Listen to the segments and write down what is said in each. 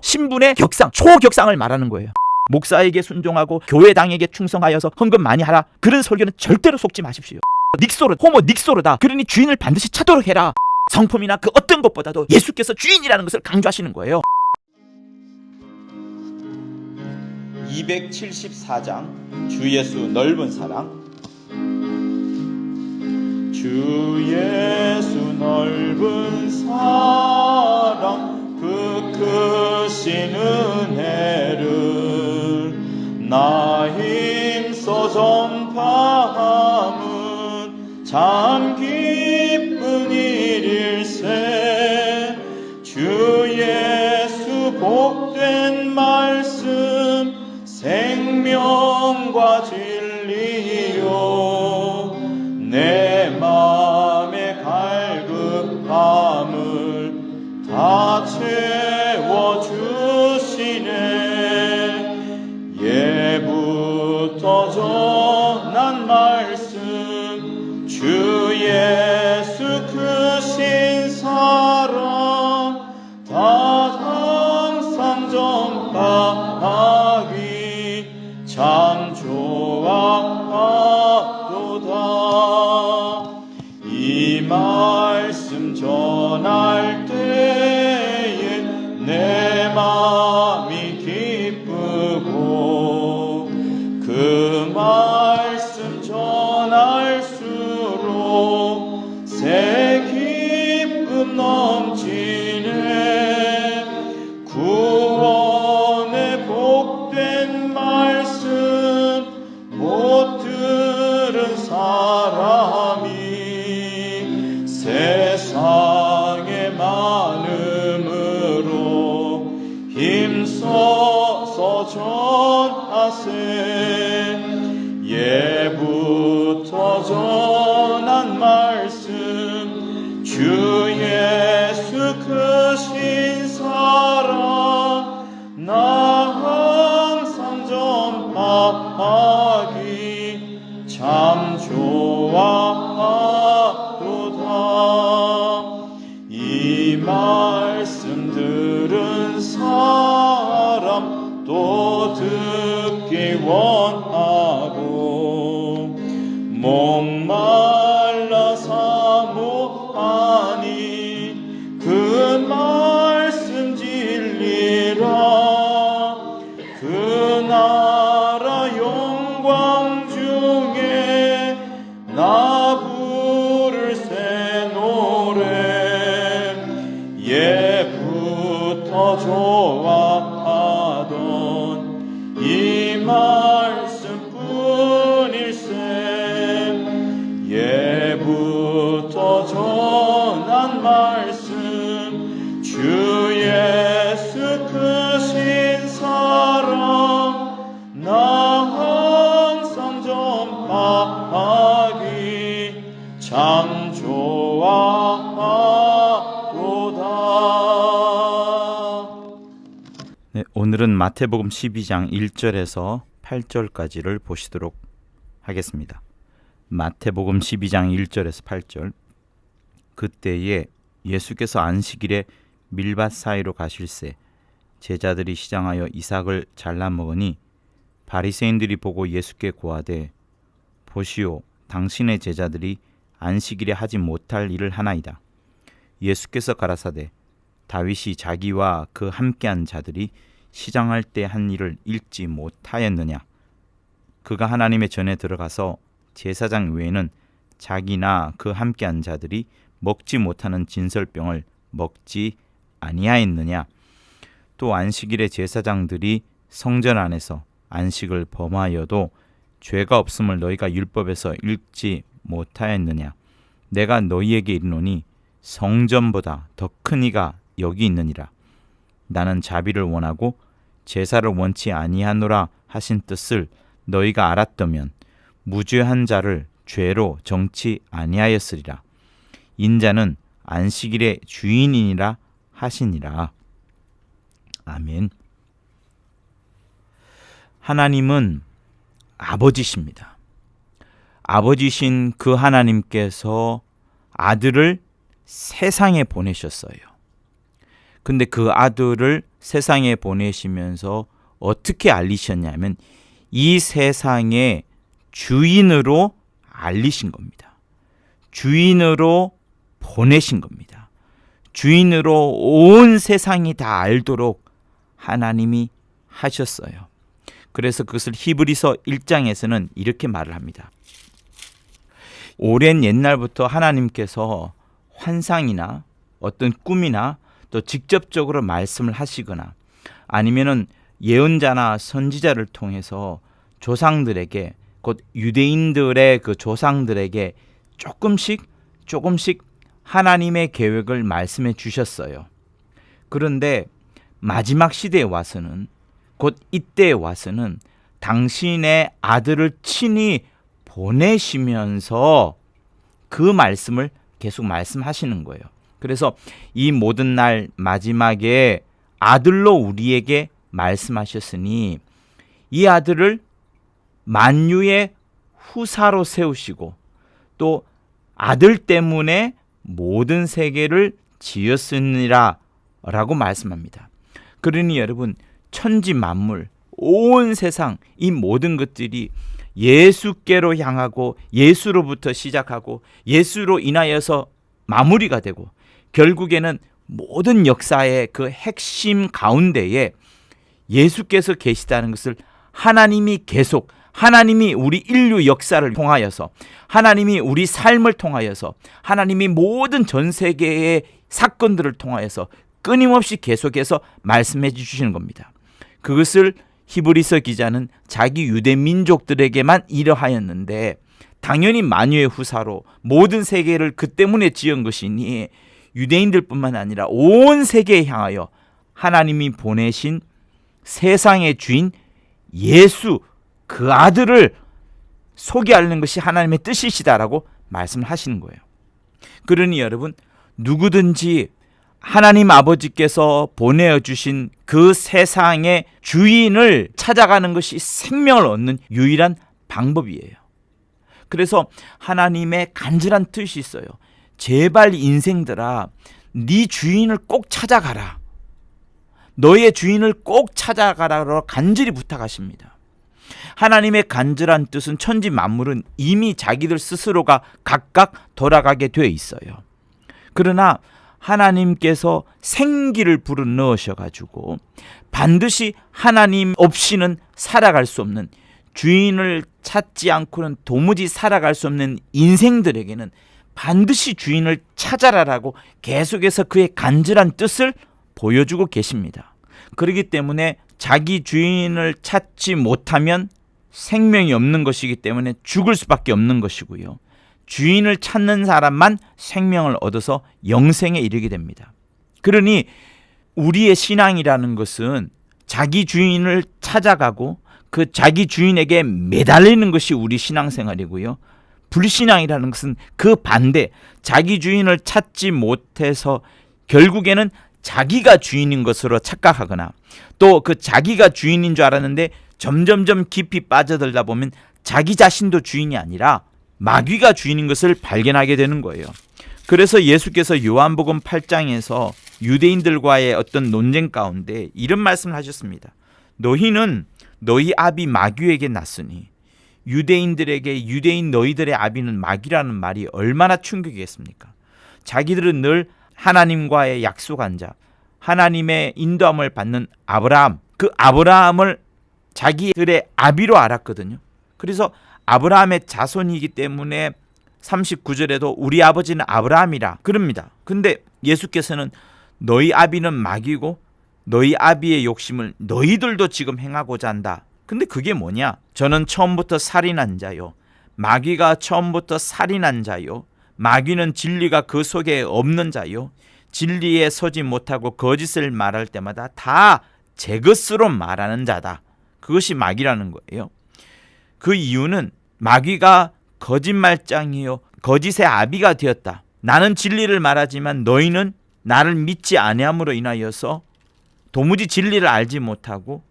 신분의 격상, 초격상을 말하는 거예요. 목사에게 순종하고 교회당에게 충성하여서 헌금 많이 하라. 그런 설교는 절대로 속지 마십시오. 호모 닉소르다. 그러니 주인을 반드시 찾도록 해라. 성품이나 그 어떤 것보다도 예수께서 주인이라는 것을 강조하시는 거예요. 274장 주 예수 넓은 사랑. 주 예수 넓은 사랑 그 크신 은혜를 나 힘써 전파함은 참 기쁜 일일세. 주 예수 복된 말씀 생명과 진리요 내 맘의 갈급함을 다 채워주시네. 예부터 전한 말씀 주 예수 크신 사랑 다 항상 전파하기 참 좋아하도다. 이 말씀 전할 때에 내 마음이 기쁘고 그 말씀 전할수록 새 기쁨 넘치네. 구원의 복된 말씀 못 들은 사람이 세상에 많음으로 힘써서 전하세. 예부터 전한 말씀 주 예수 크신 사랑 나 항상 전파하기 참 좋아하도다. 이 말씀 들은 사람 또 듣기 원하고 목말라 사모하니 그 말씀 진리라. 그 나라 영광 중에 나 부를 새 노래. 예부터 좋아하던 이 말씀뿐일세. 예부터 전한 말씀 주 예수 크신 사랑 나 항상 전파하기 참 좋아하도다. 네, 오늘은 마태복음 12장 1절에서 8절까지를 보시도록 하겠습니다. 마태복음 12장 1절에서 8절. 그때에 예수께서 안식일에 밀밭 사이로 가실새 제자들이 시장하여 이삭을 잘라 먹으니 바리새인들이 보고 예수께 고하되 보시오 당신의 제자들이 안식일에 하지 못할 일을 하나이다. 예수께서 가라사대 다윗이 자기와 그 함께한 자들이 시장할 때 한 일을 읽지 못하였느냐. 그가 하나님의 전에 들어가서 제사장 외에는 자기나 그 함께한 자들이 먹지 못하는 진설병을 먹지 아니하였느냐. 또 안식일에 제사장들이 성전 안에서 안식을 범하여도 죄가 없음을 너희가 율법에서 읽지 못하였느냐. 내가 너희에게 이르노니 성전보다 더 큰 이가 여기 있느니라. 나는 자비를 원하고 제사를 원치 아니하노라 하신 뜻을 너희가 알았다면 무죄한 자를 죄로 정치 아니하였으리라. 인자는 안식일의 주인이니라 하시니라. 아멘. 하나님은 아버지십니다. 아버지신 그 하나님께서 아들을 세상에 보내셨어요. 근데 그 아들을 세상에 보내시면서 어떻게 알리셨냐면 이 세상의 주인으로 알리신 겁니다. 주인으로 보내신 겁니다. 주인으로 온 세상이 다 알도록 하나님이 하셨어요. 그래서 그것을 히브리서 1장에서는 이렇게 말을 합니다. 오랜 옛날부터 하나님께서 환상이나 어떤 꿈이나 또 직접적으로 말씀을 하시거나 아니면은 예언자나 선지자를 통해서 조상들에게, 곧 유대인들의 그 조상들에게 조금씩 하나님의 계획을 말씀해 주셨어요. 그런데 마지막 시대에 와서는, 곧 이때에 와서는 당신의 아들을 친히 보내시면서 그 말씀을 계속 말씀하시는 거예요. 그래서 이 모든 날 마지막에 아들로 우리에게 말씀하셨으니 이 아들을 만유의 후사로 세우시고 또 아들 때문에 모든 세계를 지었으니라 라고 말씀합니다. 그러니 여러분, 천지 만물, 온 세상, 이 모든 것들이 예수께로 향하고 예수로부터 시작하고 예수로 인하여서 마무리가 되고 결국에는 모든 역사의 그 핵심 가운데에 예수께서 계시다는 것을 하나님이 계속, 하나님이 우리 인류 역사를 통하여서, 하나님이 우리 삶을 통하여서, 하나님이 모든 전 세계의 사건들을 통하여서 끊임없이 계속해서 말씀해 주시는 겁니다. 그것을 히브리서 기자는 자기 유대 민족들에게만 이러하였는데 당연히 만유의 후사로 모든 세계를 그 때문에 지은 것이니 유대인들뿐만 아니라 온 세계에 향하여 하나님이 보내신 세상의 주인 예수, 그 아들을 소개하는 것이 하나님의 뜻이시다라고 말씀을 하시는 거예요. 그러니 여러분, 누구든지 하나님 아버지께서 보내주신 그 세상의 주인을 찾아가는 것이 생명을 얻는 유일한 방법이에요. 그래서 하나님의 간절한 뜻이 있어요. 제발 인생들아, 네 주인을 꼭 찾아가라. 너의 주인을 꼭 찾아가라고 간절히 부탁하십니다. 하나님의 간절한 뜻은 천지 만물은 이미 자기들 스스로가 각각 돌아가게 되어 있어요. 그러나 하나님께서 생기를 불어넣으셔가지고 반드시 하나님 없이는 살아갈 수 없는, 주인을 찾지 않고는 도무지 살아갈 수 없는 인생들에게는 반드시 주인을 찾아라라고 계속해서 그의 간절한 뜻을 보여주고 계십니다. 그렇기 때문에 자기 주인을 찾지 못하면 생명이 없는 것이기 때문에 죽을 수밖에 없는 것이고요. 주인을 찾는 사람만 생명을 얻어서 영생에 이르게 됩니다. 그러니 우리의 신앙이라는 것은 자기 주인을 찾아가고 그 자기 주인에게 매달리는 것이 우리 신앙생활이고요. 불신앙이라는 것은 그 반대, 자기 주인을 찾지 못해서 결국에는 자기가 주인인 것으로 착각하거나 또 그 자기가 주인인 줄 알았는데 점점점 깊이 빠져들다 보면 자기 자신도 주인이 아니라 마귀가 주인인 것을 발견하게 되는 거예요. 그래서 예수께서 요한복음 8장에서 유대인들과의 어떤 논쟁 가운데 이런 말씀을 하셨습니다. 너희는 너희 아비 마귀에게 났으니, 유대인들에게 유대인 너희들의 아비는 마귀라는 말이 얼마나 충격이겠습니까? 자기들은 늘 하나님과의 약속한 자, 하나님의 인도함을 받는 아브라함, 그 아브라함을 자기들의 아비로 알았거든요. 그래서 아브라함의 자손이기 때문에 39절에도 우리 아버지는 아브라함이라 그럽니다. 근데 예수께서는 너희 아비는 마귀고 너희 아비의 욕심을 너희들도 지금 행하고자 한다. 근데 그게 뭐냐? 저는 처음부터 살인한 자요, 마귀가 처음부터 살인한 자요, 마귀는 진리가 그 속에 없는 자요, 진리에 서지 못하고 거짓을 말할 때마다 다 제 것으로 말하는 자다. 그것이 마귀라는 거예요. 그 이유는 마귀가 거짓말장이요, 거짓의 아비가 되었다. 나는 진리를 말하지만 너희는 나를 믿지 아니함으로 인하여서 도무지 진리를 알지 못하고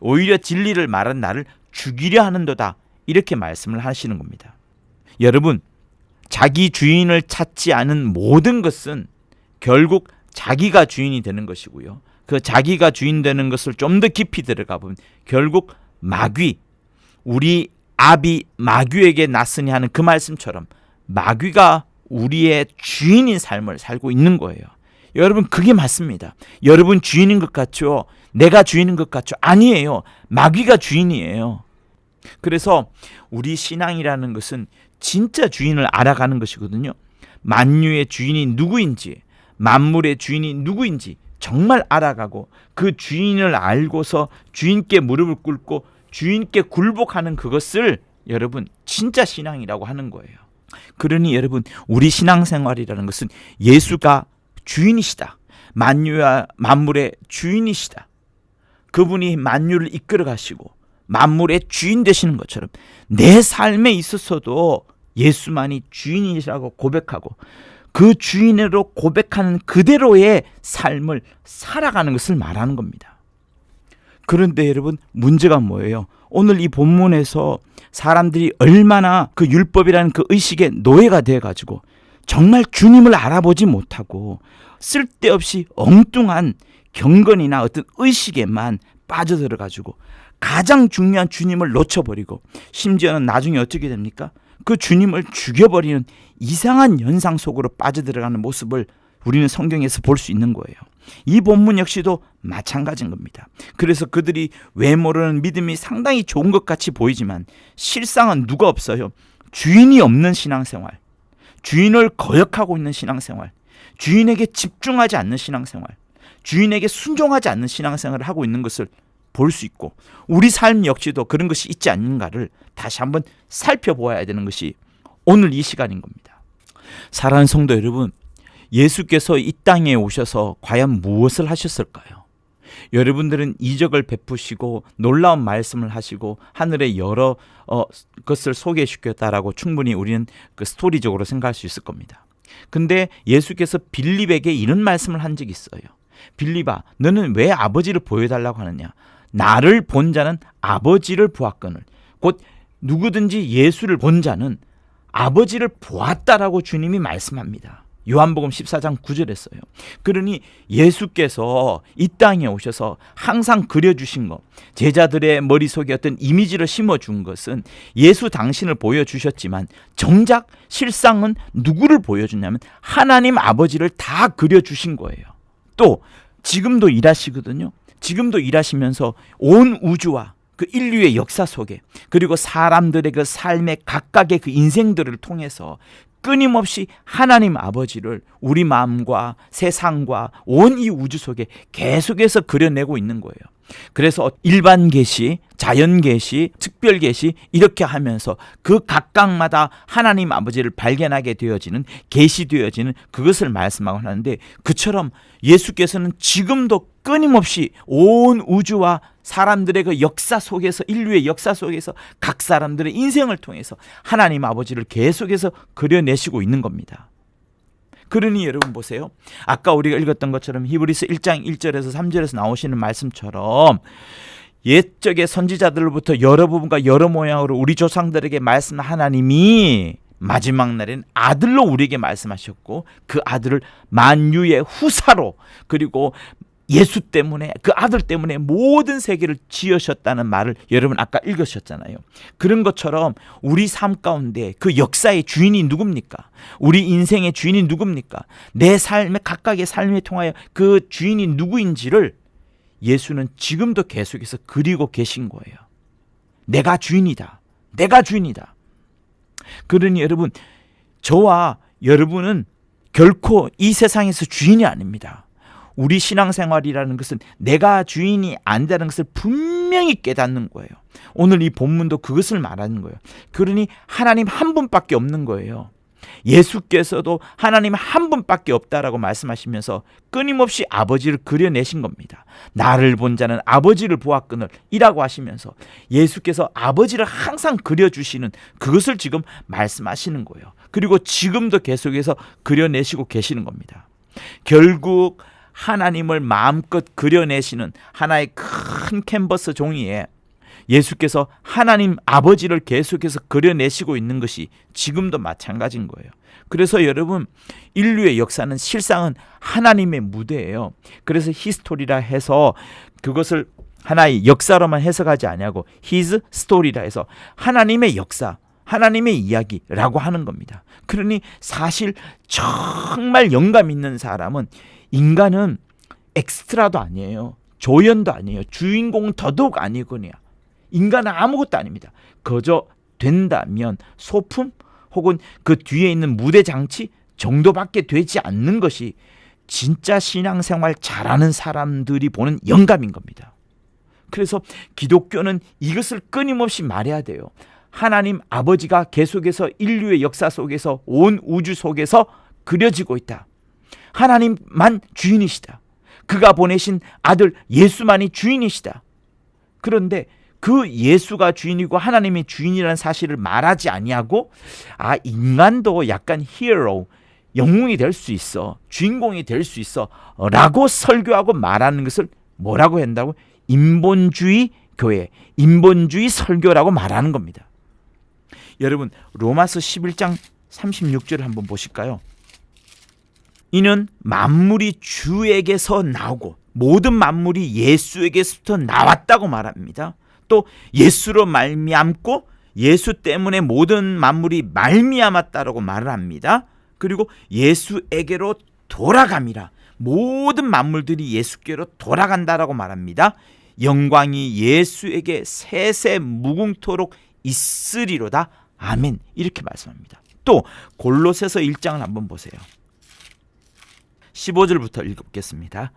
오히려 진리를 말한 나를 죽이려 하는도다. 이렇게 말씀을 하시는 겁니다. 여러분, 자기 주인을 찾지 않은 모든 것은 결국 자기가 주인이 되는 것이고요. 그 자기가 주인 되는 것을 좀 더 깊이 들어가 보면 결국 마귀, 우리 아비 마귀에게 났으니 하는 그 말씀처럼 마귀가 우리의 주인인 삶을 살고 있는 거예요. 여러분, 그게 맞습니다. 여러분 주인인 것 같죠? 내가 주인인 것 같죠? 아니에요. 마귀가 주인이에요. 그래서 우리 신앙이라는 것은 진짜 주인을 알아가는 것이거든요. 만유의 주인이 누구인지, 만물의 주인이 누구인지 정말 알아가고 그 주인을 알고서 주인께 무릎을 꿇고 주인께 굴복하는 그것을 여러분 진짜 신앙이라고 하는 거예요. 그러니 여러분, 우리 신앙생활이라는 것은 예수가 주인이시다. 만유와 만물의 주인이시다. 그분이 만유를 이끌어 가시고 만물의 주인 되시는 것처럼 내 삶에 있어서도 예수만이 주인이라고 고백하고 그 주인으로 고백하는 그대로의 삶을 살아가는 것을 말하는 겁니다. 그런데 여러분, 문제가 뭐예요? 오늘 이 본문에서 사람들이 얼마나 그 율법이라는 그 의식의 노예가 돼가지고 정말 주님을 알아보지 못하고 쓸데없이 엉뚱한 경건이나 어떤 의식에만 빠져들어가지고 가장 중요한 주님을 놓쳐버리고 심지어는 나중에 어떻게 됩니까? 그 주님을 죽여버리는 이상한 연상 속으로 빠져들어가는 모습을 우리는 성경에서 볼 수 있는 거예요. 이 본문 역시도 마찬가지인 겁니다. 그래서 그들이 외모로는 믿음이 상당히 좋은 것 같이 보이지만 실상은 누가 없어요? 주인이 없는 신앙생활, 주인을 거역하고 있는 신앙생활, 주인에게 집중하지 않는 신앙생활, 주인에게 순종하지 않는 신앙생활을 하고 있는 것을 볼 수 있고 우리 삶 역시도 그런 것이 있지 않는가를 다시 한번 살펴보아야 되는 것이 오늘 이 시간인 겁니다. 사랑하는 성도 여러분, 예수께서 이 땅에 오셔서 과연 무엇을 하셨을까요? 여러분들은 이적을 베푸시고 놀라운 말씀을 하시고 하늘의 여러 것을 소개시켰다라고 충분히 우리는 그 스토리적으로 생각할 수 있을 겁니다. 근데 예수께서 빌립에게 이런 말씀을 한 적이 있어요. 빌립아, 너는 왜 아버지를 보여달라고 하느냐? 나를 본 자는 아버지를 보았거늘. 곧 누구든지 예수를 본 자는 아버지를 보았다라고 주님이 말씀합니다. 요한복음 14장 9절에 써요. 그러니 예수께서 이 땅에 오셔서 항상 그려주신 것, 제자들의 머릿속에 어떤 이미지를 심어준 것은 예수 당신을 보여주셨지만 정작 실상은 누구를 보여주냐면 하나님 아버지를 다 그려주신 거예요. 또 지금도 일하시거든요. 지금도 일하시면서 온 우주와 그 인류의 역사 속에 그리고 사람들의 그 삶의 각각의 그 인생들을 통해서 끊임없이 하나님 아버지를 우리 마음과 세상과 온 이 우주 속에 계속해서 그려내고 있는 거예요. 그래서 일반 계시, 자연 계시, 특별 계시 이렇게 하면서 그 각각마다 하나님 아버지를 발견하게 되어지는, 계시되어지는 그것을 말씀하고 하는데, 그처럼 예수께서는 지금도 끊임없이 온 우주와 사람들의 그 역사 속에서, 인류의 역사 속에서 각 사람들의 인생을 통해서 하나님 아버지를 계속해서 그려내시고 있는 겁니다. 그러니 여러분 보세요. 아까 우리가 읽었던 것처럼 히브리서 1장 1절에서 3절에서 나오시는 말씀처럼 옛적의 선지자들로부터 여러 부분과 여러 모양으로 우리 조상들에게 말씀한 하나님이 마지막 날에는 아들로 우리에게 말씀하셨고, 그 아들을 만유의 후사로, 그리고 예수 때문에, 그 아들 때문에 모든 세계를 지으셨다는 말을 여러분 아까 읽으셨잖아요. 그런 것처럼 우리 삶 가운데 그 역사의 주인이 누굽니까? 우리 인생의 주인이 누굽니까? 내 삶의 각각의 삶에 통하여 그 주인이 누구인지를 예수는 지금도 계속해서 그리고 계신 거예요. 내가 주인이다. 내가 주인이다. 그러니 여러분, 저와 여러분은 결코 이 세상에서 주인이 아닙니다. 우리 신앙생활이라는 것은 내가 주인이 아니라는 것을 분명히 깨닫는 거예요. 오늘 이 본문도 그것을 말하는 거예요. 그러니 하나님 한 분밖에 없는 거예요. 예수께서도 하나님 한 분밖에 없다라고 말씀하시면서 끊임없이 아버지를 그려내신 겁니다. 나를 본 자는 아버지를 보았거늘 이라고 하시면서 예수께서 아버지를 항상 그려주시는 그것을 지금 말씀하시는 거예요. 그리고 지금도 계속해서 그려내시고 계시는 겁니다. 결국 하나님을 마음껏 그려내시는 하나의 큰 캔버스 종이에 예수께서 하나님 아버지를 계속해서 그려내시고 있는 것이 지금도 마찬가지인 거예요. 그래서 여러분, 인류의 역사는 실상은 하나님의 무대예요. 그래서 히스토리라 해서 그것을 하나의 역사로만 해석하지 아니하고 His story라 해서 하나님의 역사, 하나님의 이야기라고 하는 겁니다. 그러니 사실 정말 영감 있는 사람은, 인간은 엑스트라도 아니에요. 조연도 아니에요. 주인공은 더더욱 아니거든요. 인간은 아무것도 아닙니다. 그저 된다면 소품 혹은 그 뒤에 있는 무대 장치 정도밖에 되지 않는 것이 진짜 신앙생활 잘하는 사람들이 보는 영감인 겁니다. 그래서 기독교는 이것을 끊임없이 말해야 돼요. 하나님 아버지가 계속해서 인류의 역사 속에서, 온 우주 속에서 그려지고 있다. 하나님만 주인이시다. 그가 보내신 아들 예수만이 주인이시다. 그런데 그 예수가 주인이고 하나님이 주인이라는 사실을 말하지 아니하고, 인간도 약간 히어로, 영웅이 될 수 있어, 주인공이 될 수 있어 라고 설교하고 말하는 것을 뭐라고 한다고? 인본주의 교회, 인본주의 설교라고 말하는 겁니다. 여러분, 로마서 11장 36절을 한번 보실까요? 이는 만물이 주에게서 나오고 모든 만물이 예수에게서부터 나왔다고 말합니다. 또 예수로 말미암고 예수 때문에 모든 만물이 말미암았다라고 말을 합니다. 그리고 예수에게로 돌아감이라, 모든 만물들이 예수께로 돌아간다라고 말합니다. 영광이 예수에게 세세 무궁토록 있으리로다. 아멘. 이렇게 말씀합니다. 또 골로새서 1장을 한번 보세요. 15절부터 읽겠습니다.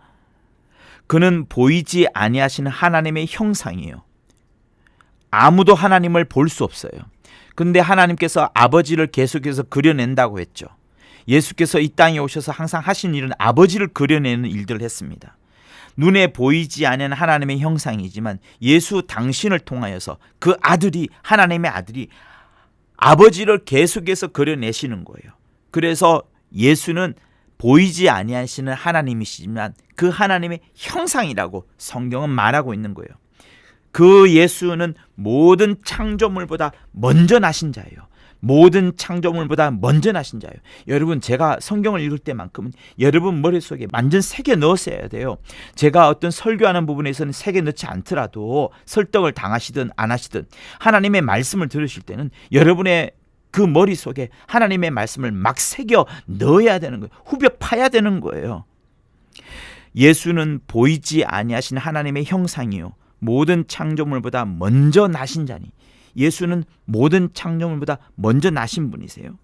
그는 보이지 아니하시는 하나님의 형상이에요. 아무도 하나님을 볼 수 없어요. 근데 하나님께서 아버지를 계속해서 그려낸다고 했죠. 예수께서 이 땅에 오셔서 항상 하신 일은 아버지를 그려내는 일들을 했습니다. 눈에 보이지 않는 하나님의 형상이지만 예수 당신을 통하여서 그 아들이, 하나님의 아들이 아버지를 계속해서 그려내시는 거예요. 그래서 예수는 보이지 아니하시는 하나님이시지만 그 하나님의 형상이라고 성경은 말하고 있는 거예요. 그 예수는 모든 창조물보다 먼저 나신 자예요. 모든 창조물보다 먼저 나신 자예요. 여러분, 제가 성경을 읽을 때만큼은 여러분 머릿속에 완전 새겨 넣으셔야 돼요. 제가 어떤 설교하는 부분에서는 새겨 넣지 않더라도 설득을 당하시든 안 하시든 하나님의 말씀을 들으실 때는 여러분의 그 머릿속에 하나님의 말씀을 막 새겨 넣어야 되는 거예요. 후벼 파야 되는 거예요. 예수는 보이지 아니하신 하나님의 형상이요, 모든 창조물보다 먼저 나신 자니. 예수는 모든 창조물보다 먼저 나신 분이세요.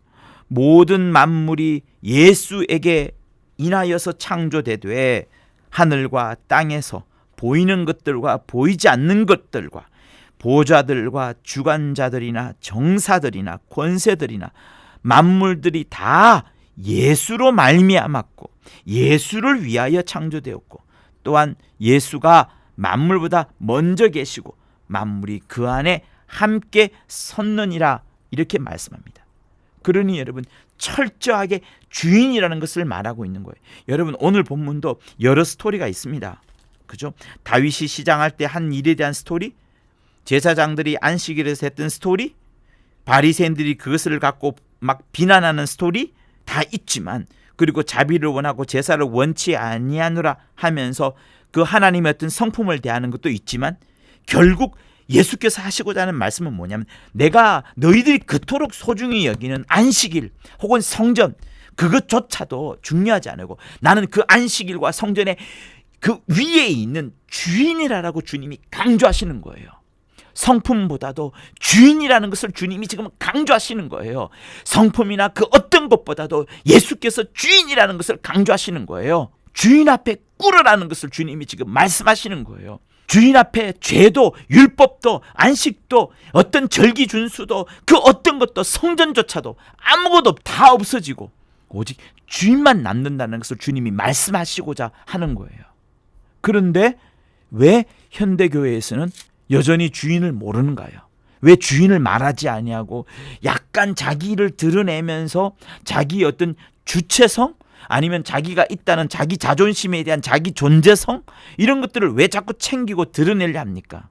모든 만물이 예수에게 인하여서 창조되되 하늘과 땅에서 보이는 것들과 보이지 않는 것들과 보좌들과 주관자들이나 정사들이나 권세들이나 만물들이 다 예수로 말미암았고 예수를 위하여 창조되었고, 또한 예수가 만물보다 먼저 계시고 만물이 그 안에 함께 섰느니라, 이렇게 말씀합니다. 그러니 여러분, 철저하게 주인이라는 것을 말하고 있는 거예요. 여러분, 오늘 본문도 여러 스토리가 있습니다. 그죠? 다윗이 시장할 때 한 일에 대한 스토리, 제사장들이 안식일에서 했던 스토리, 바리새인들이 그것을 갖고 막 비난하는 스토리 다 있지만, 그리고 자비를 원하고 제사를 원치 아니하노라 하면서 그 하나님의 어떤 성품을 대하는 것도 있지만, 결국 예수께서 하시고자 하는 말씀은 뭐냐면, 내가 너희들이 그토록 소중히 여기는 안식일 혹은 성전, 그것조차도 중요하지 않고 나는 그 안식일과 성전의 그 위에 있는 주인이라고 주님이 강조하시는 거예요. 성품보다도 주인이라는 것을 주님이 지금 강조하시는 거예요. 성품이나 그 어떤 것보다도 예수께서 주인이라는 것을 강조하시는 거예요. 주인 앞에 꿇으라는 것을 주님이 지금 말씀하시는 거예요. 주인 앞에 죄도, 율법도, 안식도, 어떤 절기 준수도, 그 어떤 것도, 성전조차도 아무것도 다 없어지고 오직 주인만 남는다는 것을 주님이 말씀하시고자 하는 거예요. 그런데 왜 현대교회에서는 여전히 주인을 모르는가요? 왜 주인을 말하지 아니하고 약간 자기를 드러내면서 자기 어떤 주체성, 아니면 자기가 있다는 자기 자존심에 대한 자기 존재성, 이런 것들을 왜 자꾸 챙기고 드러내려 합니까?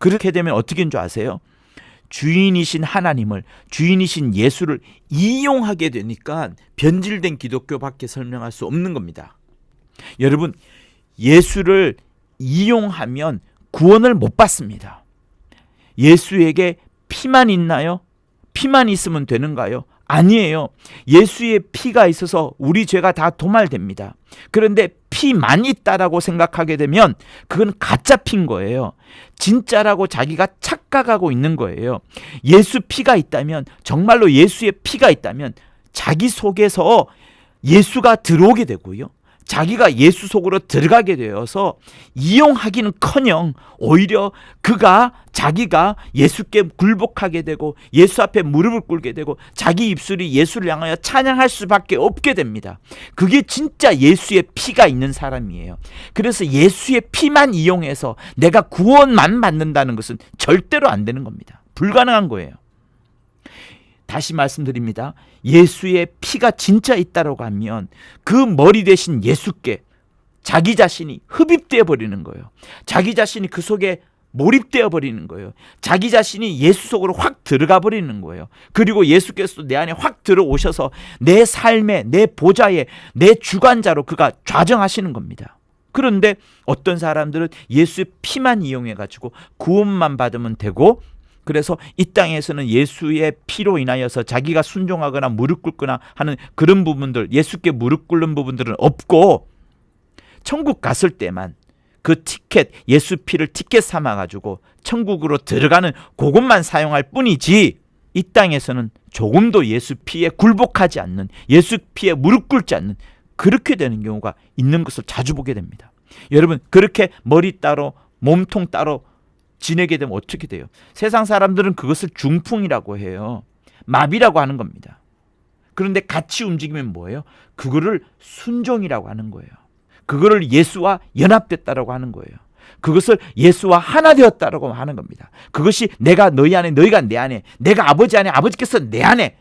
그렇게 되면 어떻게 되는 줄 아세요? 주인이신 하나님을, 주인이신 예수를 이용하게 되니까 변질된 기독교밖에 설명할 수 없는 겁니다. 여러분, 예수를 이용하면 구원을 못 받습니다. 예수에게 피만 있나요? 피만 있으면 되는가요? 아니에요. 예수의 피가 있어서 우리 죄가 다 도말됩니다. 그런데 피만 있다라고 생각하게 되면 그건 가짜 피인 거예요. 진짜라고 자기가 착각하고 있는 거예요. 예수 피가 있다면, 정말로 예수의 피가 있다면 자기 속에서 예수가 들어오게 되고요. 자기가 예수 속으로 들어가게 되어서 이용하기는커녕 오히려 자기가 예수께 굴복하게 되고 예수 앞에 무릎을 꿇게 되고 자기 입술이 예수를 향하여 찬양할 수밖에 없게 됩니다. 그게 진짜 예수의 피가 있는 사람이에요. 그래서 예수의 피만 이용해서 내가 구원만 받는다는 것은 절대로 안 되는 겁니다. 불가능한 거예요. 다시 말씀드립니다. 예수의 피가 진짜 있다고 하면 그 머리 대신 예수께 자기 자신이 흡입되어 버리는 거예요. 자기 자신이 그 속에 몰입되어 버리는 거예요. 자기 자신이 예수 속으로 확 들어가 버리는 거예요. 그리고 예수께서 내 안에 확 들어오셔서 내 삶에, 내 보좌에, 내 주관자로 그가 좌정하시는 겁니다. 그런데 어떤 사람들은 예수의 피만 이용해 가지고 구원만 받으면 되고, 그래서 이 땅에서는 예수의 피로 인하여서 자기가 순종하거나 무릎 꿇거나 하는 그런 부분들, 예수께 무릎 꿇는 부분들은 없고, 천국 갔을 때만 그 티켓, 예수 피를 티켓 삼아가지고 천국으로 들어가는 그것만 사용할 뿐이지, 이 땅에서는 조금도 예수 피에 굴복하지 않는, 예수 피에 무릎 꿇지 않는, 그렇게 되는 경우가 있는 것을 자주 보게 됩니다. 여러분, 그렇게 머리 따로 몸통 따로 지내게 되면 어떻게 돼요? 세상 사람들은 그것을 중풍이라고 해요. 마비라고 하는 겁니다. 그런데 같이 움직이면 뭐예요? 그거를 순종이라고 하는 거예요. 그거를 예수와 연합됐다라고 하는 거예요. 그것을 예수와 하나 되었다라고 하는 겁니다. 그것이 내가 너희 안에, 너희가 내 안에, 내가 아버지 안에, 아버지께서 내 안에,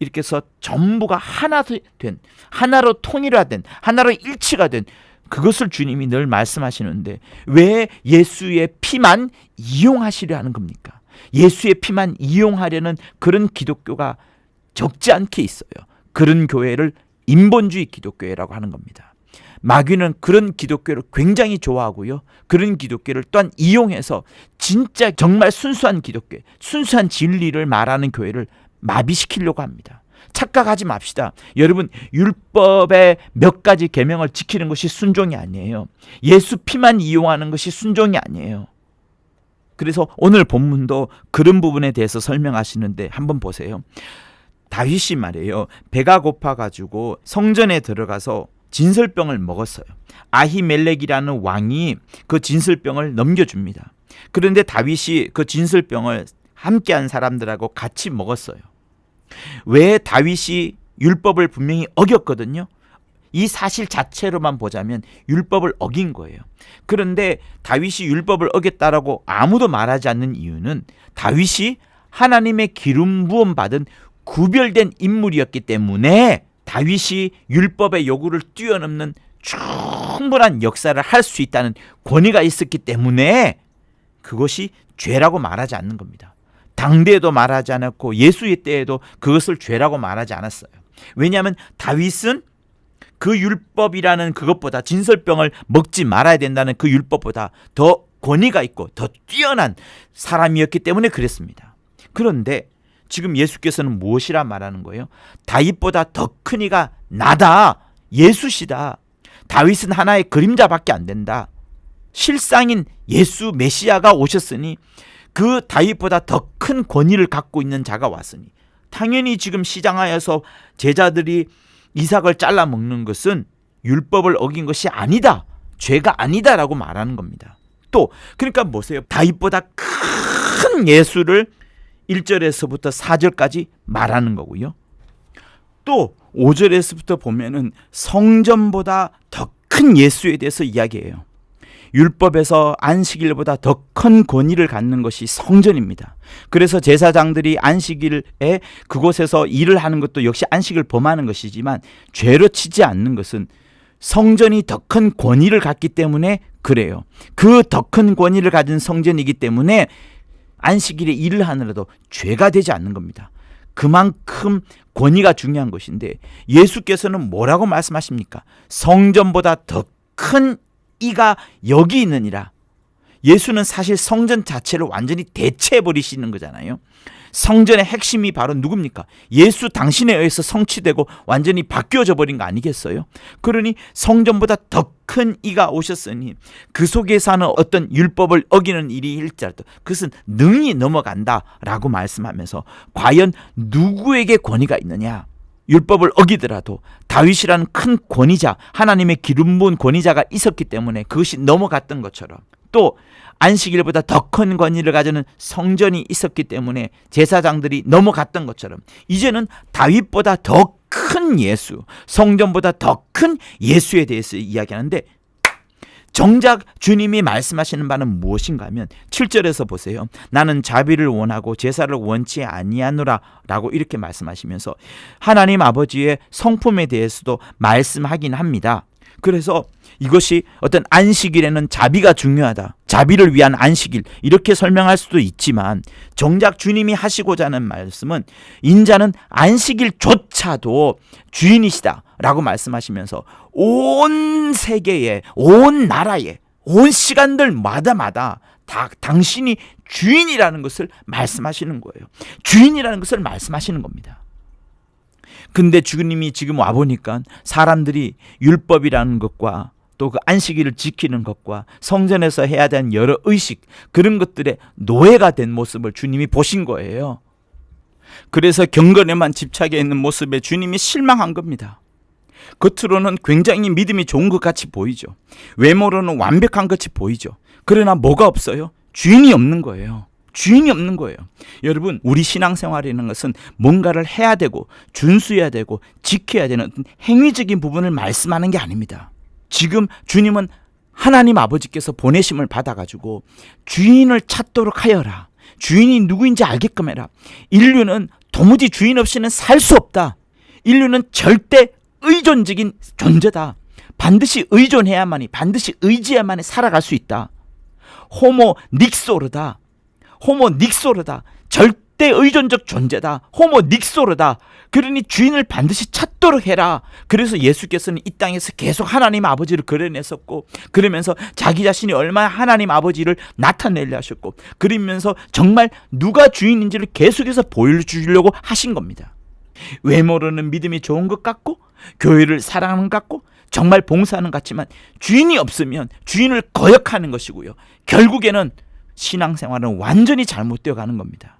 이렇게 해서 전부가 하나 된, 하나로 통일화된, 하나로 일치가 된, 그것을 주님이 늘 말씀하시는데 왜 예수의 피만 이용하시려 하는 겁니까? 예수의 피만 이용하려는 그런 기독교가 적지 않게 있어요. 그런 교회를 인본주의 기독교회라고 하는 겁니다. 마귀는 그런 기독교를 굉장히 좋아하고요. 그런 기독교를 또한 이용해서 진짜 정말 순수한 기독교, 순수한 진리를 말하는 교회를 마비시키려고 합니다. 착각하지 맙시다. 여러분, 율법의 몇 가지 계명을 지키는 것이 순종이 아니에요. 예수 피만 이용하는 것이 순종이 아니에요. 그래서 오늘 본문도 그런 부분에 대해서 설명하시는데 한번 보세요. 다윗이 말이에요. 배가 고파가지고 성전에 들어가서 진설병을 먹었어요. 아히멜렉이라는 왕이 그 진설병을 넘겨줍니다. 그런데 다윗이 그 진설병을 함께한 사람들하고 같이 먹었어요. 왜? 다윗이 율법을 분명히 어겼거든요. 이 사실 자체로만 보자면 율법을 어긴 거예요. 그런데 다윗이 율법을 어겼다라고 아무도 말하지 않는 이유는 다윗이 하나님의 기름 부음 받은 구별된 인물이었기 때문에 다윗이 율법의 요구를 뛰어넘는 충분한 역사를 할 수 있다는 권위가 있었기 때문에 그것이 죄라고 말하지 않는 겁니다. 당대에도 말하지 않았고 예수의 때에도 그것을 죄라고 말하지 않았어요. 왜냐하면 다윗은 그 율법이라는 그것보다, 진설병을 먹지 말아야 된다는 그 율법보다 더 권위가 있고 더 뛰어난 사람이었기 때문에 그랬습니다. 그런데 지금 예수께서는 무엇이라 말하는 거예요? 다윗보다 더 큰 이가 나다. 예수시다. 다윗은 하나의 그림자밖에 안 된다. 실상인 예수 메시아가 오셨으니 그 다윗보다 더 큰 권위를 갖고 있는 자가 왔으니 당연히 지금 시장하여서 제자들이 이삭을 잘라 먹는 것은 율법을 어긴 것이 아니다, 죄가 아니다라고 말하는 겁니다. 또 그러니까 보세요. 다윗보다 큰 예수를 1절에서부터 4절까지 말하는 거고요. 또 5절에서부터 보면은 성전보다 더 큰 예수에 대해서 이야기해요. 율법에서 안식일보다 더 큰 권위를 갖는 것이 성전입니다. 그래서 제사장들이 안식일에 그곳에서 일을 하는 것도 역시 안식을 범하는 것이지만 죄로 치지 않는 것은 성전이 더 큰 권위를 갖기 때문에 그래요. 그 더 큰 권위를 가진 성전이기 때문에 안식일에 일을 하느라도 죄가 되지 않는 겁니다. 그만큼 권위가 중요한 것인데 예수께서는 뭐라고 말씀하십니까? 성전보다 더 큰 이가 여기 있느니라. 예수는 사실 성전 자체를 완전히 대체해버리시는 거잖아요. 성전의 핵심이 바로 누굽니까? 예수 당신에 의해서 성취되고 완전히 바뀌어져 버린 거 아니겠어요? 그러니 성전보다 더 큰 이가 오셨으니 그 속에 사는 어떤 율법을 어기는 일이 일지라도 그것은 능히 넘어간다라고 말씀하면서 과연 누구에게 권위가 있느냐? 율법을 어기더라도 다윗이라는 큰 권위자, 하나님의 기름 부은 권위자가 있었기 때문에 그것이 넘어갔던 것처럼, 또 안식일보다 더 큰 권위를 가지는 성전이 있었기 때문에 제사장들이 넘어갔던 것처럼 이제는 다윗보다 더 큰 예수, 성전보다 더 큰 예수에 대해서 이야기하는데, 정작 주님이 말씀하시는 바는 무엇인가 하면 7절에서 보세요. 나는 자비를 원하고 제사를 원치 아니하노라 라고 이렇게 말씀하시면서 하나님 아버지의 성품에 대해서도 말씀하긴 합니다. 그래서 이것이 어떤 안식일에는 자비가 중요하다, 자비를 위한 안식일, 이렇게 설명할 수도 있지만 정작 주님이 하시고자 하는 말씀은 인자는 안식일조차도 주인이시다 라고 말씀하시면서 온 세계에, 온 나라에, 온 시간들마다 다 당신이 주인이라는 것을 말씀하시는 거예요. 주인이라는 것을 말씀하시는 겁니다. 근데 주님이 지금 와보니까 사람들이 율법이라는 것과 또 그 안식일을 지키는 것과 성전에서 해야 되는 여러 의식, 그런 것들의 노예가 된 모습을 주님이 보신 거예요. 그래서 경건에만 집착해 있는 모습에 주님이 실망한 겁니다. 겉으로는 굉장히 믿음이 좋은 것 같이 보이죠. 외모로는 완벽한 것 같이 보이죠. 그러나 뭐가 없어요? 주인이 없는 거예요. 주인이 없는 거예요. 여러분, 우리 신앙생활이라는 것은 뭔가를 해야 되고 준수해야 되고 지켜야 되는 행위적인 부분을 말씀하는 게 아닙니다. 지금 주님은 하나님 아버지께서 보내심을 받아가지고 주인을 찾도록 하여라, 주인이 누구인지 알게끔 해라. 인류는 도무지 주인 없이는 살 수 없다. 인류는 절대 의존적인 존재다. 반드시 의존해야만이, 반드시 의지해야만이 살아갈 수 있다. 호모 닉소르다. 호모 닉소르다. 절대 의존적 존재다. 호모 닉소르다. 그러니 주인을 반드시 찾도록 해라. 그래서 예수께서는 이 땅에서 계속 하나님 아버지를 그려냈었고, 그러면서 자기 자신이 얼마나 하나님 아버지를 나타내려 하셨고, 그러면서 정말 누가 주인인지를 계속해서 보여주려고 하신 겁니다. 외모로는 믿음이 좋은 것 같고 교회를 사랑하는 것 같고 정말 봉사하는 것 같지만 주인이 없으면 주인을 거역하는 것이고요, 결국에는 신앙생활은 완전히 잘못되어 가는 겁니다.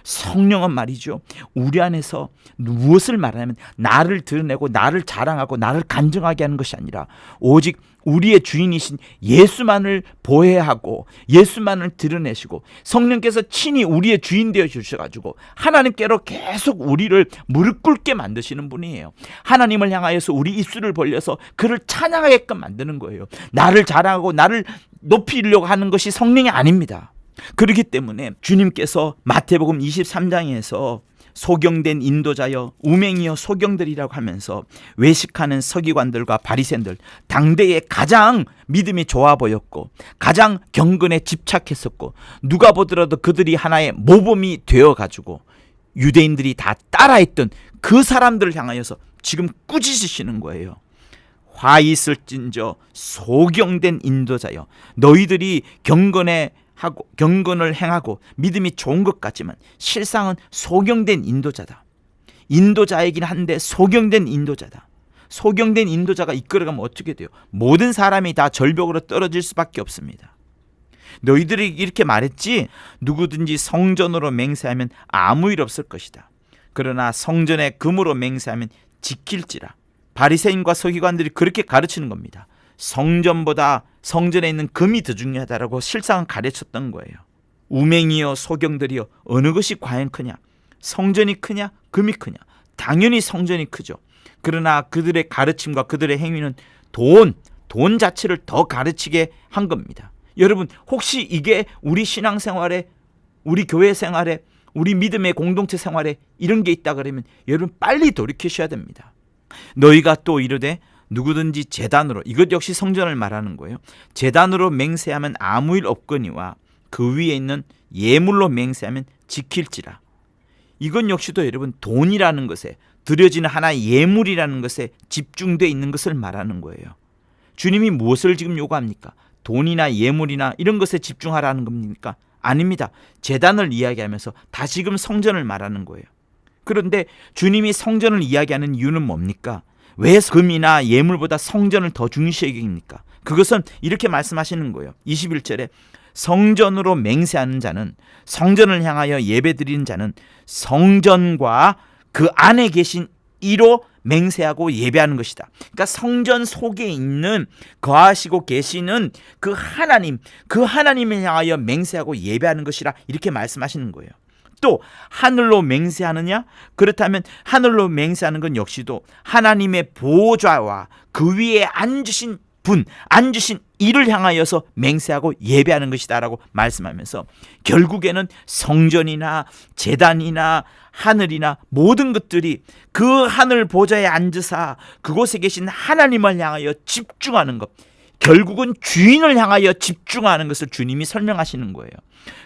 성령은 말이죠, 우리 안에서 무엇을 말하냐면 나를 드러내고 나를 자랑하고 나를 간증하게 하는 것이 아니라 오직 우리의 주인이신 예수만을 보혜하고 예수만을 드러내시고 성령께서 친히 우리의 주인 되어 주셔가지고 하나님께로 계속 우리를 무릎 꿇게 만드시는 분이에요. 하나님을 향하여서 우리 입술을 벌려서 그를 찬양하게끔 만드는 거예요. 나를 자랑하고 나를 높이려고 하는 것이 성령이 아닙니다. 그렇기 때문에 주님께서 마태복음 23장에서 소경된 인도자여 우맹이여 소경들이라고 하면서 외식하는 서기관들과 바리새인들, 당대에 가장 믿음이 좋아 보였고 가장 경건에 집착했었고 누가 보더라도 그들이 하나의 모범이 되어가지고 유대인들이 다 따라했던 그 사람들을 향하여서 지금 꾸짖으시는 거예요. 화 있을진저 소경된 인도자여, 너희들이 경건을 행하고 믿음이 좋은 것 같지만 실상은 소경된 인도자다. 인도자이긴 한데 소경된 인도자다. 소경된 인도자가 이끌어가면 어떻게 돼요? 모든 사람이 다 절벽으로 떨어질 수밖에 없습니다. 너희들이 이렇게 말했지, 누구든지 성전으로 맹세하면 아무 일 없을 것이다. 그러나 성전에 금으로 맹세하면 지킬지라. 바리새인과 서기관들이 그렇게 가르치는 겁니다. 성전보다 성전에 있는 금이 더 중요하다라고 실상은 가르쳤던 거예요. 우맹이여 소경들이여, 어느 것이 과연 크냐? 성전이 크냐? 금이 크냐? 당연히 성전이 크죠. 그러나 그들의 가르침과 그들의 행위는 돈 자체를 더 가르치게 한 겁니다. 여러분, 혹시 이게 우리 신앙생활에, 우리 교회 생활에, 우리 믿음의 공동체 생활에 이런 게 있다 그러면 여러분 빨리 돌이키셔야 됩니다. 너희가 또 이르되 누구든지 제단으로, 이것 역시 성전을 말하는 거예요. 제단으로 맹세하면 아무 일 없거니와 그 위에 있는 예물로 맹세하면 지킬지라. 이건 역시도 여러분 돈이라는 것에, 드려지는 하나의 예물이라는 것에 집중되어 있는 것을 말하는 거예요. 주님이 무엇을 지금 요구합니까? 돈이나 예물이나 이런 것에 집중하라는 겁니까? 아닙니다. 제단을 이야기하면서 다시금 성전을 말하는 거예요. 그런데 주님이 성전을 이야기하는 이유는 뭡니까? 왜 금이나 예물보다 성전을 더 중시 여깁니까? 그것은 이렇게 말씀하시는 거예요. 21절에 성전으로 맹세하는 자는, 성전을 향하여 예배드리는 자는 성전과 그 안에 계신 이로 맹세하고 예배하는 것이다. 그러니까 성전 속에 있는, 거하시고 계시는 그 하나님, 그 하나님을 향하여 맹세하고 예배하는 것이라 이렇게 말씀하시는 거예요. 또 하늘로 맹세하느냐? 그렇다면 하늘로 맹세하는 건 역시도 하나님의 보좌와 그 위에 앉으신 분, 앉으신 이를 향하여서 맹세하고 예배하는 것이다 라고 말씀하면서, 결국에는 성전이나 제단이나 하늘이나 모든 것들이 그 하늘 보좌에 앉으사 그곳에 계신 하나님을 향하여 집중하는 것, 결국은 주인을 향하여 집중하는 것을 주님이 설명하시는 거예요.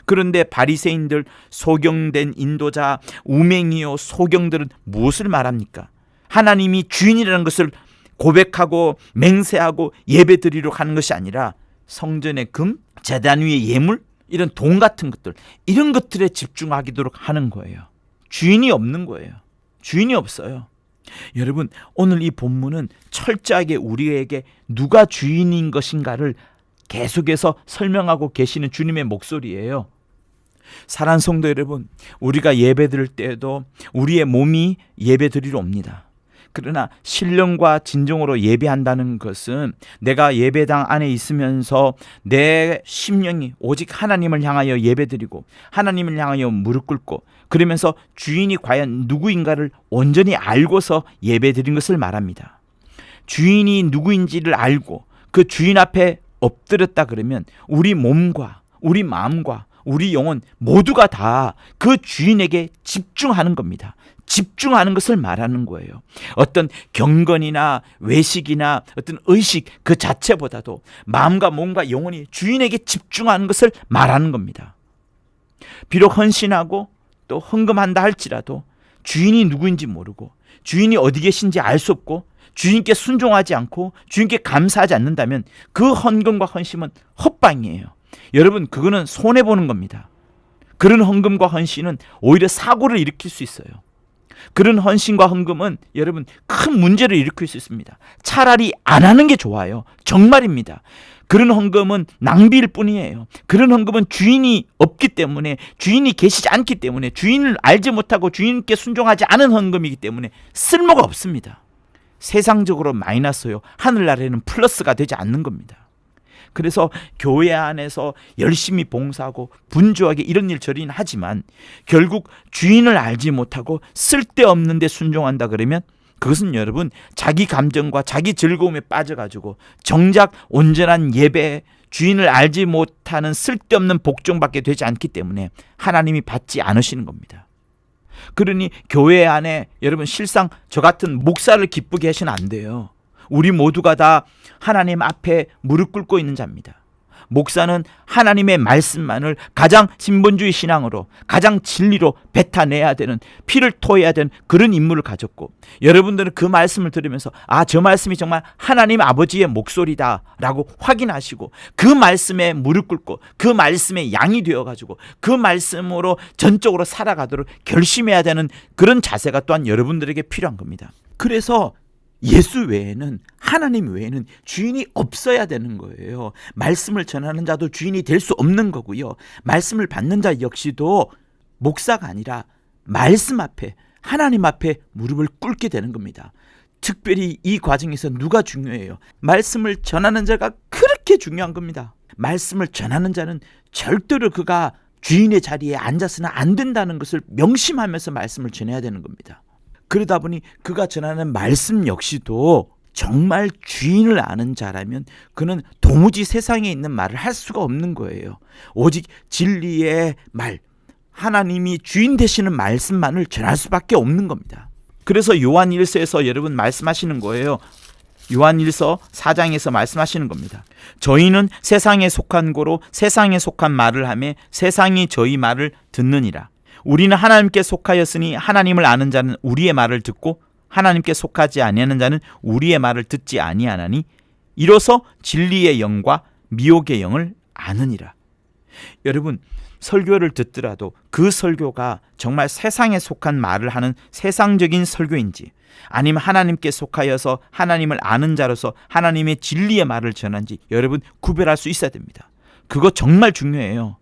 그런데 바리새인들, 소경된 인도자, 우맹이요 소경들은 무엇을 말합니까? 하나님이 주인이라는 것을 고백하고 맹세하고 예배드리러 가는 것이 아니라 성전의 금, 제단 위의 예물, 이런 돈 같은 것들, 이런 것들에 집중하도록 하는 거예요. 주인이 없는 거예요. 주인이 없어요. 여러분, 오늘 이 본문은 철저하게 우리에게 누가 주인인 것인가를 계속해서 설명하고 계시는 주님의 목소리예요. 사랑하는 성도 여러분, 우리가 예배드릴 때에도 우리의 몸이 예배드리러 옵니다. 그러나 신령과 진정으로 예배한다는 것은 내가 예배당 안에 있으면서 내 심령이 오직 하나님을 향하여 예배드리고 하나님을 향하여 무릎 꿇고, 그러면서 주인이 과연 누구인가를 온전히 알고서 예배드린 것을 말합니다. 주인이 누구인지를 알고 그 주인 앞에 엎드렸다 그러면 우리 몸과 우리 마음과 우리 영혼 모두가 다 그 주인에게 집중하는 겁니다. 집중하는 것을 말하는 거예요. 어떤 경건이나 외식이나 어떤 의식 그 자체보다도 마음과 몸과 영혼이 주인에게 집중하는 것을 말하는 겁니다. 비록 헌신하고 또 헌금한다 할지라도 주인이 누구인지 모르고 주인이 어디 계신지 알 수 없고 주인께 순종하지 않고 주인께 감사하지 않는다면 그 헌금과 헌신은 헛방이에요. 여러분, 그거는 손해보는 겁니다. 그런 헌금과 헌신은 오히려 사고를 일으킬 수 있어요. 그런 헌신과 헌금은 여러분 큰 문제를 일으킬 수 있습니다. 차라리 안 하는 게 좋아요. 정말입니다. 그런 헌금은 낭비일 뿐이에요. 그런 헌금은 주인이 없기 때문에, 주인이 계시지 않기 때문에, 주인을 알지 못하고 주인께 순종하지 않은 헌금이기 때문에 쓸모가 없습니다. 세상적으로 마이너스요, 하늘나라에는 플러스가 되지 않는 겁니다. 그래서 교회 안에서 열심히 봉사하고 분주하게 이런 일 저런 일 하지만 결국 주인을 알지 못하고 쓸데없는 데 순종한다 그러면 그것은 여러분 자기 감정과 자기 즐거움에 빠져가지고 정작 온전한 예배, 주인을 알지 못하는 쓸데없는 복종받게 되지 않기 때문에 하나님이 받지 않으시는 겁니다. 그러니 교회 안에 여러분 실상 저 같은 목사를 기쁘게 하시면 안 돼요. 우리 모두가 다 하나님 앞에 무릎 꿇고 있는 자입니다. 목사는 하나님의 말씀만을 가장 신본주의 신앙으로, 가장 진리로 뱉어내야 되는, 피를 토해야 되는 그런 임무를 가졌고, 여러분들은 그 말씀을 들으면서 아, 저 말씀이 정말 하나님 아버지의 목소리다 라고 확인하시고 그 말씀에 무릎 꿇고 그 말씀에 양이 되어가지고 그 말씀으로 전적으로 살아가도록 결심해야 되는 그런 자세가 또한 여러분들에게 필요한 겁니다. 그래서 예수 외에는, 하나님 외에는 주인이 없어야 되는 거예요. 말씀을 전하는 자도 주인이 될 수 없는 거고요. 말씀을 받는 자 역시도 목사가 아니라 말씀 앞에, 하나님 앞에 무릎을 꿇게 되는 겁니다. 특별히 이 과정에서 누가 중요해요? 말씀을 전하는 자가 그렇게 중요한 겁니다. 말씀을 전하는 자는 절대로 그가 주인의 자리에 앉아서는 안 된다는 것을 명심하면서 말씀을 전해야 되는 겁니다. 그러다 보니 그가 전하는 말씀 역시도 정말 주인을 아는 자라면 그는 도무지 세상에 있는 말을 할 수가 없는 거예요. 오직 진리의 말, 하나님이 주인 되시는 말씀만을 전할 수밖에 없는 겁니다. 그래서 요한 1서에서 여러분 말씀하시는 거예요. 요한일서 4장에서 말씀하시는 겁니다. 저희는 세상에 속한 고로 세상에 속한 말을 하며 세상이 저희 말을 듣느니라. 우리는 하나님께 속하였으니 하나님을 아는 자는 우리의 말을 듣고 하나님께 속하지 아니하는 자는 우리의 말을 듣지 아니하나니 이로써 진리의 영과 미혹의 영을 아느니라. 여러분, 설교를 듣더라도 그 설교가 정말 세상에 속한 말을 하는 세상적인 설교인지 아니면 하나님께 속하여서 하나님을 아는 자로서 하나님의 진리의 말을 전한지 여러분 구별할 수 있어야 됩니다. 그거 정말 중요해요.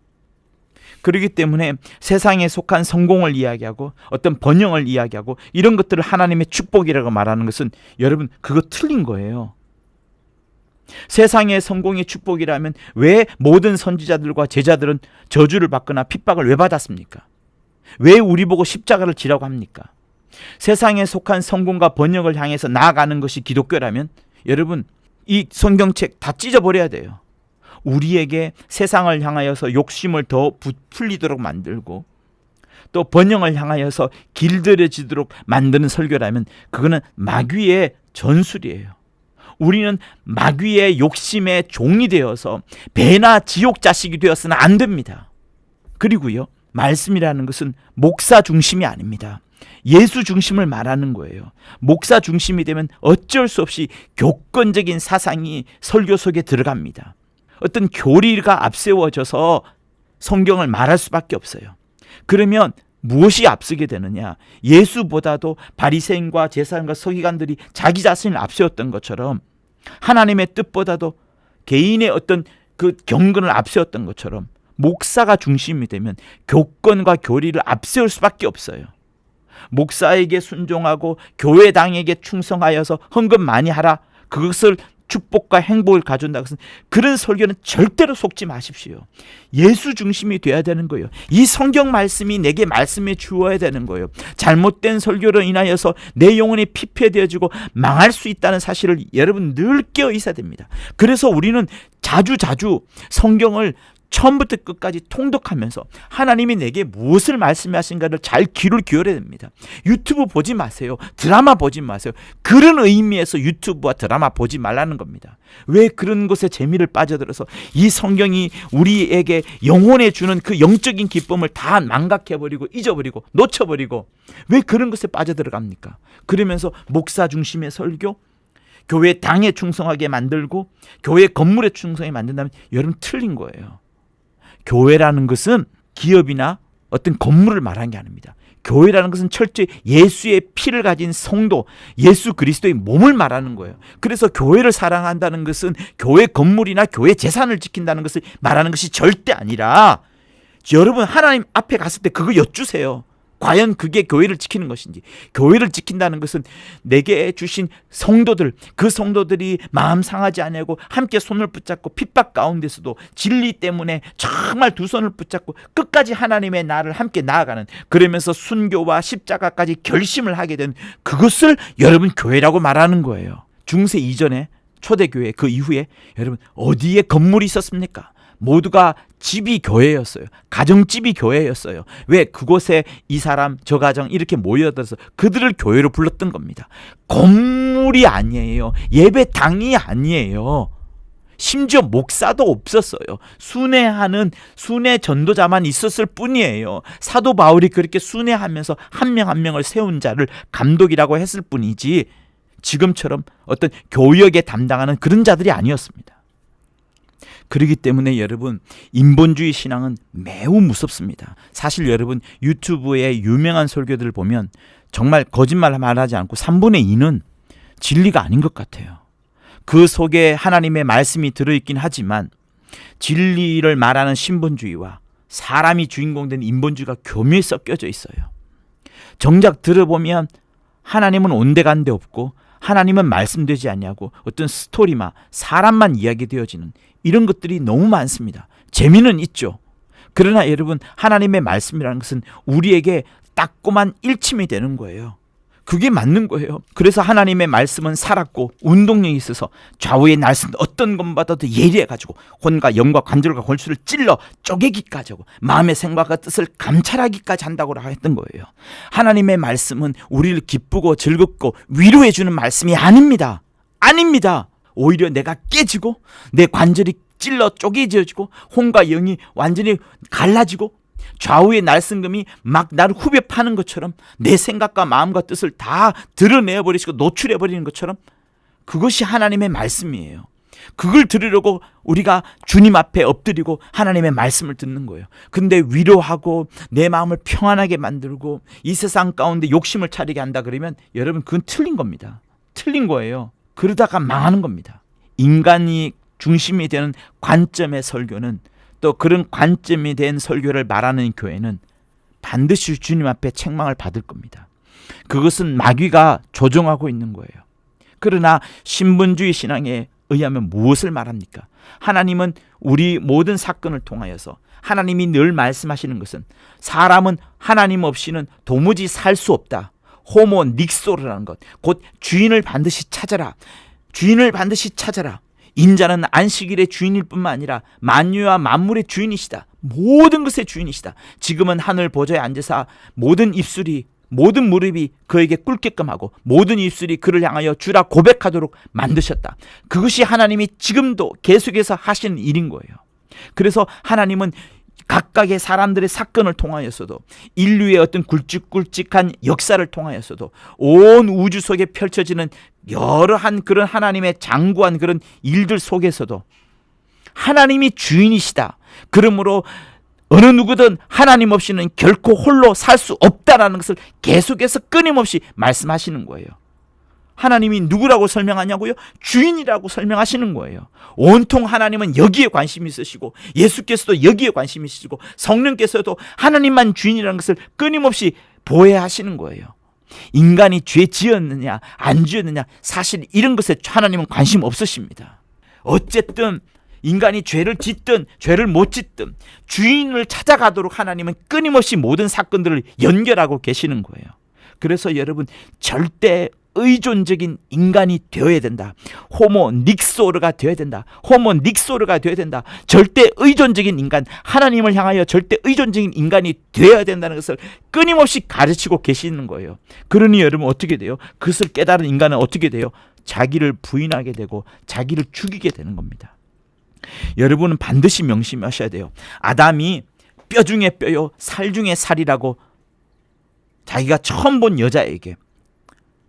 그렇기 때문에 세상에 속한 성공을 이야기하고 어떤 번영을 이야기하고 이런 것들을 하나님의 축복이라고 말하는 것은 여러분 그거 틀린 거예요. 세상의 성공이 축복이라면 왜 모든 선지자들과 제자들은 저주를 받거나 핍박을 왜 받았습니까? 왜 우리 보고 십자가를 지라고 합니까? 세상에 속한 성공과 번영을 향해서 나아가는 것이 기독교라면 여러분 이 성경책 다 찢어버려야 돼요. 우리에게 세상을 향하여서 욕심을 더 풀리도록 만들고 또 번영을 향하여서 길들여지도록 만드는 설교라면 그거는 마귀의 전술이에요. 우리는 마귀의 욕심의 종이 되어서 배나 지옥 자식이 되어서는 안 됩니다. 그리고요, 말씀이라는 것은 목사 중심이 아닙니다. 예수 중심을 말하는 거예요. 목사 중심이 되면 어쩔 수 없이 교권적인 사상이 설교 속에 들어갑니다. 어떤 교리가 앞세워져서 성경을 말할 수밖에 없어요. 그러면 무엇이 앞서게 되느냐? 예수보다도 바리새인과 제사장과 서기관들이 자기 자신을 앞세웠던 것처럼 하나님의 뜻보다도 개인의 어떤 그 경건을 앞세웠던 것처럼 목사가 중심이 되면 교권과 교리를 앞세울 수밖에 없어요. 목사에게 순종하고 교회당에게 충성하여서 헌금 많이 하라. 그것을 축복과 행복을 가져온다. 그런 설교는 절대로 속지 마십시오. 예수 중심이 돼야 되는 거예요. 이 성경 말씀이 내게 말씀해 주어야 되는 거예요. 잘못된 설교로 인하여서 내 영혼이 피폐되어지고 망할 수 있다는 사실을 여러분 늘 깨어 있어야 됩니다. 그래서 우리는 자주 성경을 처음부터 끝까지 통독하면서 하나님이 내게 무엇을 말씀하신가를 잘 귀를 기울여야 됩니다. 유튜브 보지 마세요. 드라마 보지 마세요. 그런 의미에서 유튜브와 드라마 보지 말라는 겁니다. 왜 그런 것에 재미를 빠져들어서 이 성경이 우리에게 영혼에 주는 그 영적인 기쁨을 다 망각해버리고 잊어버리고 놓쳐버리고 왜 그런 것에 빠져들어갑니까? 그러면서 목사 중심의 설교, 교회 당에 충성하게 만들고 교회 건물에 충성하게 만든다면 여러분 틀린 거예요. 교회라는 것은 기업이나 어떤 건물을 말하는 게 아닙니다. 교회라는 것은 철저히 예수의 피를 가진 성도, 예수 그리스도의 몸을 말하는 거예요. 그래서 교회를 사랑한다는 것은 교회 건물이나 교회 재산을 지킨다는 것을 말하는 것이 절대 아니라 여러분 하나님 앞에 갔을 때 그거 여쭈세요. 과연 그게 교회를 지키는 것인지. 교회를 지킨다는 것은 내게 주신 성도들, 그 성도들이 마음 상하지 않고 함께 손을 붙잡고 핍박 가운데서도 진리 때문에 정말 두 손을 붙잡고 끝까지 하나님의 나를 함께 나아가는, 그러면서 순교와 십자가까지 결심을 하게 된 그것을 여러분 교회라고 말하는 거예요. 중세 이전에 초대교회 그 이후에 여러분 어디에 건물이 있었습니까? 모두가 집이 교회였어요. 가정집이 교회였어요. 왜? 그곳에 이 사람 저 가정 이렇게 모여들어서 그들을 교회로 불렀던 겁니다. 건물이 아니에요. 예배당이 아니에요. 심지어 목사도 없었어요. 순회하는 순회 전도자만 있었을 뿐이에요. 사도 바울이 그렇게 순회하면서 한 명 한 명을 세운 자를 감독이라고 했을 뿐이지 지금처럼 어떤 교역에 담당하는 그런 자들이 아니었습니다. 그렇기 때문에 여러분 인본주의 신앙은 매우 무섭습니다. 사실 여러분 유튜브의 유명한 설교들을 보면 정말 거짓말 말하지 않고 3분의 2는 진리가 아닌 것 같아요. 그 속에 하나님의 말씀이 들어있긴 하지만 진리를 말하는 신본주의와 사람이 주인공 된 인본주의가 교묘히 섞여져 있어요. 정작 들어보면 하나님은 온데간데 없고 하나님은 말씀되지 않냐고 어떤 스토리만 사람만 이야기되어지는 이런 것들이 너무 많습니다. 재미는 있죠. 그러나 여러분 하나님의 말씀이라는 것은 우리에게 딱고만 일침이 되는 거예요. 그게 맞는 거예요. 그래서 하나님의 말씀은 살았고 운동력이 있어서 좌우의 날선 어떤 것보다도 예리해가지고 혼과 영과 관절과 골수를 찔러 쪼개기까지 하고 마음의 생각과 뜻을 감찰하기까지 한다고 했던 거예요. 하나님의 말씀은 우리를 기쁘고 즐겁고 위로해주는 말씀이 아닙니다. 아닙니다. 오히려 내가 깨지고 내 관절이 찔러 쪼개져지고 혼과 영이 완전히 갈라지고 좌우의 날성금이 막 나를 후벼 파는 것처럼 내 생각과 마음과 뜻을 다 드러내버리시고 노출해버리는 것처럼 그것이 하나님의 말씀이에요. 그걸 들으려고 우리가 주님 앞에 엎드리고 하나님의 말씀을 듣는 거예요. 근데 위로하고 내 마음을 평안하게 만들고 이 세상 가운데 욕심을 차리게 한다 그러면 여러분 그건 틀린 겁니다. 틀린 거예요. 그러다가 망하는 겁니다. 인간이 중심이 되는 관점의 설교는 또 그런 관점이 된 설교를 말하는 교회는 반드시 주님 앞에 책망을 받을 겁니다. 그것은 마귀가 조종하고 있는 거예요. 그러나 신분주의 신앙에 의하면 무엇을 말합니까? 하나님은 우리 모든 사건을 통하여서 하나님이 늘 말씀하시는 것은 사람은 하나님 없이는 도무지 살 수 없다. 호모 닉소르라는 것, 곧 주인을 반드시 찾아라. 주인을 반드시 찾아라. 인자는 안식일의 주인일 뿐만 아니라 만유와 만물의 주인이시다. 모든 것의 주인이시다. 지금은 하늘 보좌에 앉으사 모든 입술이 모든 무릎이 그에게 꿇게끔 하고 모든 입술이 그를 향하여 주라 고백하도록 만드셨다. 그것이 하나님이 지금도 계속해서 하시는 일인 거예요. 그래서 하나님은 각각의 사람들의 사건을 통하여서도 인류의 어떤 굵직굵직한 역사를 통하여서도 온 우주 속에 펼쳐지는 여러한 그런 하나님의 장구한 그런 일들 속에서도 하나님이 주인이시다. 그러므로 어느 누구든 하나님 없이는 결코 홀로 살 수 없다라는 것을 계속해서 끊임없이 말씀하시는 거예요. 하나님이 누구라고 설명하냐고요? 주인이라고 설명하시는 거예요. 온통 하나님은 여기에 관심이 있으시고 예수께서도 여기에 관심이 있으시고 성령께서도 하나님만 주인이라는 것을 끊임없이 보호하시는 거예요. 인간이 죄 지었느냐 안 지었느냐 사실 이런 것에 하나님은 관심 없으십니다. 어쨌든 인간이 죄를 짓든 죄를 못 짓든 주인을 찾아가도록 하나님은 끊임없이 모든 사건들을 연결하고 계시는 거예요. 그래서 여러분 절대 의존적인 인간이 되어야 된다. 호모 닉소르가 되어야 된다. 호모 닉소르가 되어야 된다. 절대 의존적인 인간, 하나님을 향하여 절대 의존적인 인간이 되어야 된다는 것을 끊임없이 가르치고 계시는 거예요. 그러니 여러분 어떻게 돼요? 그것을 깨달은 인간은 어떻게 돼요? 자기를 부인하게 되고 자기를 죽이게 되는 겁니다. 여러분은 반드시 명심하셔야 돼요. 아담이 뼈 중에 뼈요 살 중에 살이라고 자기가 처음 본 여자에게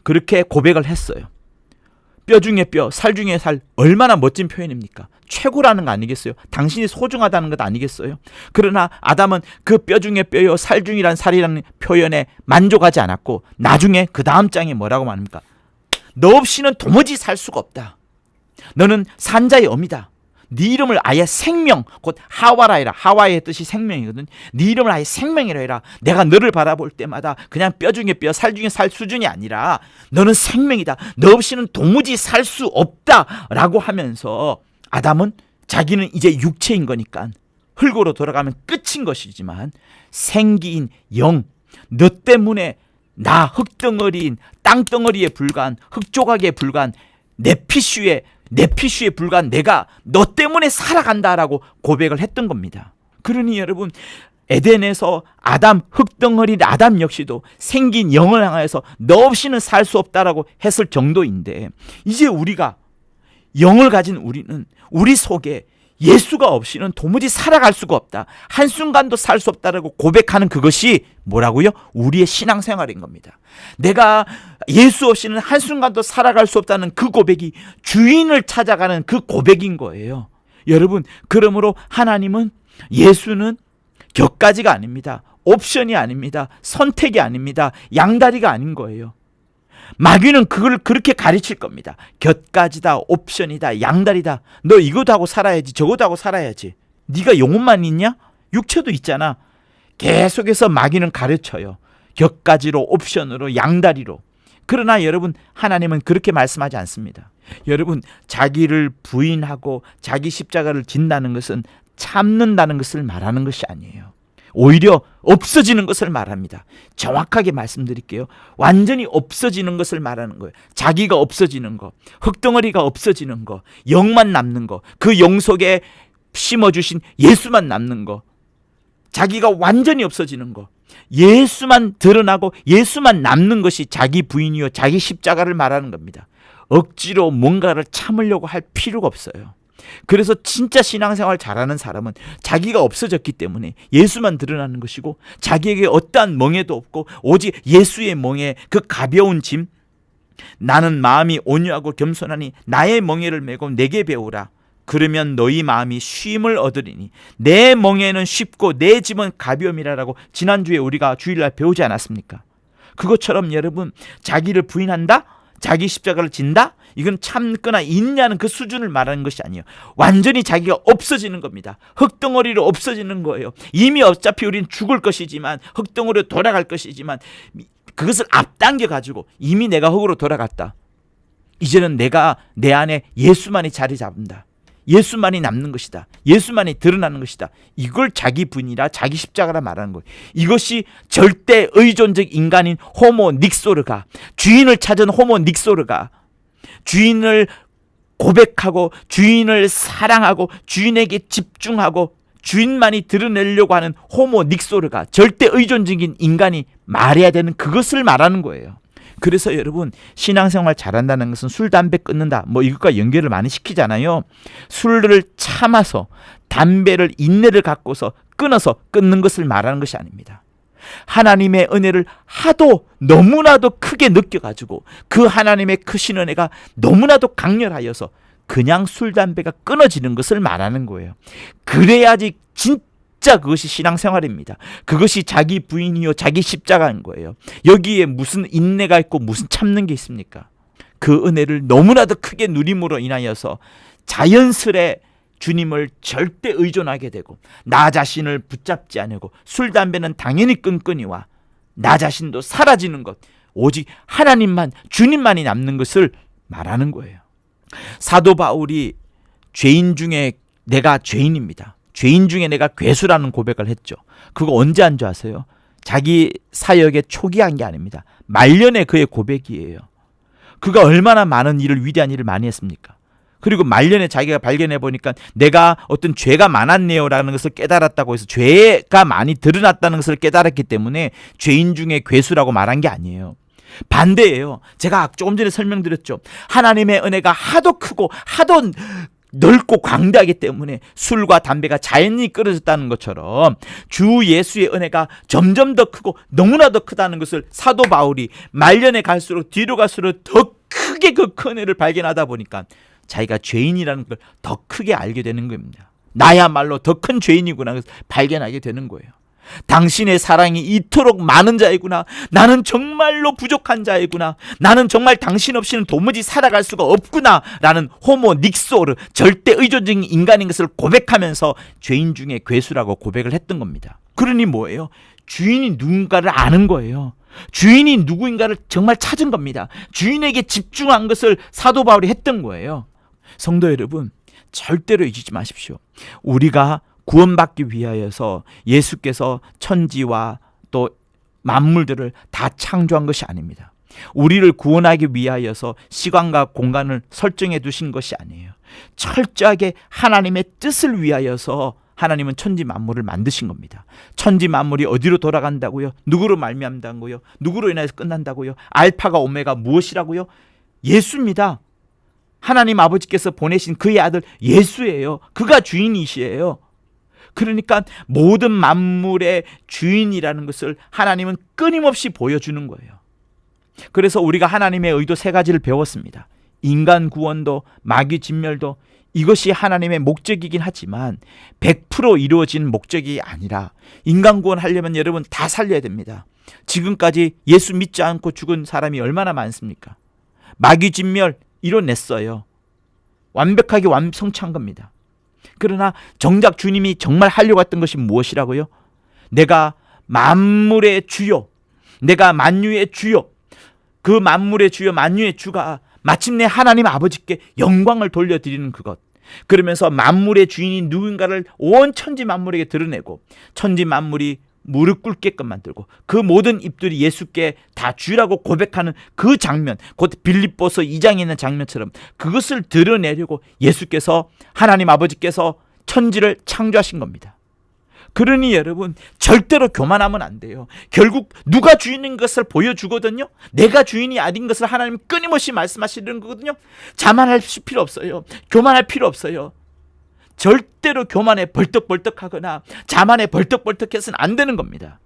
그렇게 고백을 했어요. 뼈 중에 뼈, 살 중에 살, 얼마나 멋진 표현입니까? 최고라는 거 아니겠어요? 당신이 소중하다는 것 아니겠어요? 그러나 아담은 그 뼈 중에 뼈요 살 중이란 살이라는 표현에 만족하지 않았고 나중에 그 다음 장에 뭐라고 말합니까? 너 없이는 도무지 살 수가 없다. 너는 산자의 어미다. 네 이름을 아예 생명, 곧 하와라 해라. 하와의 뜻이 생명이거든. 네 이름을 아예 생명이라 해라. 내가 너를 바라볼 때마다 그냥 뼈 중에 뼈, 살 중에 살 수준이 아니라 너는 생명이다. 너 없이는 도무지 살 수 없다라고 하면서 아담은 자기는 이제 육체인 거니까 흙으로 돌아가면 끝인 것이지만 생기인 영, 너 때문에 나 흙덩어리인 땅덩어리에 불과한 흙조각에 불과한 내 피쉬에 불과한 내가 너 때문에 살아간다라고 고백을 했던 겁니다. 그러니 여러분 에덴에서 아담 흙덩어리 아담 역시도 생긴 영을 향하여서 너 없이는 살 수 없다라고 했을 정도인데 이제 우리가 영을 가진 우리는 우리 속에 예수가 없이는 도무지 살아갈 수가 없다. 한순간도 살 수 없다라고 고백하는 그것이 뭐라고요? 우리의 신앙생활인 겁니다. 내가 예수 없이는 한순간도 살아갈 수 없다는 그 고백이 주인을 찾아가는 그 고백인 거예요. 여러분, 그러므로 하나님은 예수는 격가지가 아닙니다. 옵션이 아닙니다. 선택이 아닙니다. 양다리가 아닌 거예요. 마귀는 그걸 그렇게 가르칠 겁니다. 곁가지다, 옵션이다, 양다리다. 너 이것도 하고 살아야지, 저것도 하고 살아야지. 네가 영혼만 있냐? 육체도 있잖아. 계속해서 마귀는 가르쳐요. 곁가지로, 옵션으로, 양다리로. 그러나 여러분, 하나님은 그렇게 말씀하지 않습니다. 여러분, 자기를 부인하고 자기 십자가를 진다는 것은 참는다는 것을 말하는 것이 아니에요. 오히려 없어지는 것을 말합니다. 정확하게 말씀드릴게요. 완전히 없어지는 것을 말하는 거예요. 자기가 없어지는 거, 흙덩어리가 없어지는 거, 영만 남는 거, 그 영 속에 심어주신 예수만 남는 거, 자기가 완전히 없어지는 거, 예수만 드러나고 예수만 남는 것이 자기 부인이요 자기 십자가를 말하는 겁니다. 억지로 뭔가를 참으려고 할 필요가 없어요. 그래서 진짜 신앙생활 잘하는 사람은 자기가 없어졌기 때문에 예수만 드러나는 것이고, 자기에게 어떠한 멍에도 없고 오직 예수의 멍에 그 가벼운 짐, 나는 마음이 온유하고 겸손하니 나의 멍에를 메고 내게 배우라. 그러면 너희 마음이 쉼을 얻으리니 내 멍에는 쉽고 내 짐은 가벼움이라라고 지난주에 우리가 주일날 배우지 않았습니까? 그것처럼 여러분, 자기를 부인한다? 자기 십자가를 진다? 이건 참거나 있냐는 그 수준을 말하는 것이 아니에요. 완전히 자기가 없어지는 겁니다. 흙덩어리로 없어지는 거예요. 이미 어차피 우리는 죽을 것이지만, 흙덩어리로 돌아갈 것이지만, 그것을 앞당겨 가지고 이미 내가 흙으로 돌아갔다. 이제는 내가 내 안에 예수만이 자리 잡는다. 예수만이 남는 것이다. 예수만이 드러나는 것이다. 이걸 자기 분이라 자기 십자가라 말하는 거예요. 이것이 절대 의존적 인간인 호모 닉소르가, 주인을 찾은 호모 닉소르가 주인을 고백하고 주인을 사랑하고 주인에게 집중하고 주인만이 드러내려고 하는 호모 닉소르가, 절대 의존적인 인간이 말해야 되는 그것을 말하는 거예요. 그래서 여러분, 신앙생활 잘한다는 것은 술, 담배 끊는다, 뭐 이것과 연결을 많이 시키잖아요. 술을 참아서, 담배를, 인내를 갖고서 끊어서 끊는 것을 말하는 것이 아닙니다. 하나님의 은혜를 하도 너무나도 크게 느껴가지고 그 하나님의 크신 은혜가 너무나도 강렬하여서 그냥 술, 담배가 끊어지는 것을 말하는 거예요. 그래야지 진짜 그것이 신앙생활입니다. 그것이 자기 부인이요 자기 십자가인 거예요. 여기에 무슨 인내가 있고 무슨 참는 게 있습니까? 그 은혜를 너무나도 크게 누림으로 인하여서 자연스레 주님을 절대 의존하게 되고, 나 자신을 붙잡지 않고, 술, 담배는 당연히 끊거니와 나 자신도 사라지는 것, 오직 하나님만, 주님만이 남는 것을 말하는 거예요. 사도 바울이 죄인 중에 내가 죄인입니다, 죄인 중에 내가 괴수라는 고백을 했죠. 그거 언제 한 줄 아세요? 자기 사역에 초기한 게 아닙니다. 말년에 그의 고백이에요. 그가 얼마나 많은 일을, 위대한 일을 많이 했습니까? 그리고 말년에 자기가 발견해 보니까 내가 어떤 죄가 많았네요라는 것을 깨달았다고 해서 죄가 많이 드러났다는 것을 깨달았기 때문에 죄인 중에 괴수라고 말한 게 아니에요. 반대예요. 제가 조금 전에 설명드렸죠. 하나님의 은혜가 하도 크고 하도 넓고 광대하기 때문에 술과 담배가 자연히 끊어졌다는 것처럼 주 예수의 은혜가 점점 더 크고 너무나 더 크다는 것을 사도 바울이 말년에 갈수록, 뒤로 갈수록 더 크게 그 큰 은혜를 발견하다 보니까 자기가 죄인이라는 걸 더 크게 알게 되는 겁니다. 나야말로 더 큰 죄인이구나, 그래서 발견하게 되는 거예요. 당신의 사랑이 이토록 많은 자이구나, 나는 정말로 부족한 자이구나, 나는 정말 당신 없이는 도무지 살아갈 수가 없구나 라는 호모 닉소르, 절대 의존적인 인간인 것을 고백하면서 죄인 중에 괴수라고 고백을 했던 겁니다. 그러니 뭐예요? 주인이 누군가를 아는 거예요. 주인이 누구인가를 정말 찾은 겁니다. 주인에게 집중한 것을 사도 바울이 했던 거예요. 성도 여러분, 절대로 잊지 마십시오. 우리가 구원받기 위하여서 예수께서 천지와 또 만물들을 다 창조한 것이 아닙니다. 우리를 구원하기 위하여서 시간과 공간을 설정해 두신 것이 아니에요. 철저하게 하나님의 뜻을 위하여서 하나님은 천지 만물을 만드신 겁니다. 천지 만물이 어디로 돌아간다고요? 누구로 말미암다고요? 누구로 인해서 끝난다고요? 알파가 오메가 무엇이라고요? 예수입니다. 하나님 아버지께서 보내신 그의 아들 예수예요. 그가 주인이시에요. 그러니까 모든 만물의 주인이라는 것을 하나님은 끊임없이 보여주는 거예요. 그래서 우리가 하나님의 의도 세 가지를 배웠습니다. 인간 구원도 마귀 진멸도 이것이 하나님의 목적이긴 하지만 100% 이루어진 목적이 아니라, 인간 구원하려면 여러분 다 살려야 됩니다. 지금까지 예수 믿지 않고 죽은 사람이 얼마나 많습니까? 마귀 진멸 이뤄냈어요. 완벽하게 성취한 겁니다. 그러나 정작 주님이 정말 하려고 했던 것이 무엇이라고요? 내가 만물의 주요, 내가 만유의 주요, 그 만물의 주요 만유의 주가 마침내 하나님 아버지께 영광을 돌려드리는 그것, 그러면서 만물의 주인이 누군가를 온 천지 만물에게 드러내고 천지 만물이 무릎 꿇게끔 만들고 그 모든 입들이 예수께 다 주라고 고백하는 그 장면, 곧 빌립보서 2장에 있는 장면처럼 그것을 드러내려고 예수께서, 하나님 아버지께서 천지를 창조하신 겁니다. 그러니 여러분 절대로 교만하면 안 돼요. 결국 누가 주인인 것을 보여주거든요. 내가 주인이 아닌 것을 하나님 끊임없이 말씀하시는 거거든요. 자만할 필요 없어요. 교만할 필요 없어요. 절대로 교만에 벌떡벌떡하거나 자만에 벌떡벌떡해서는 안 되는 겁니다.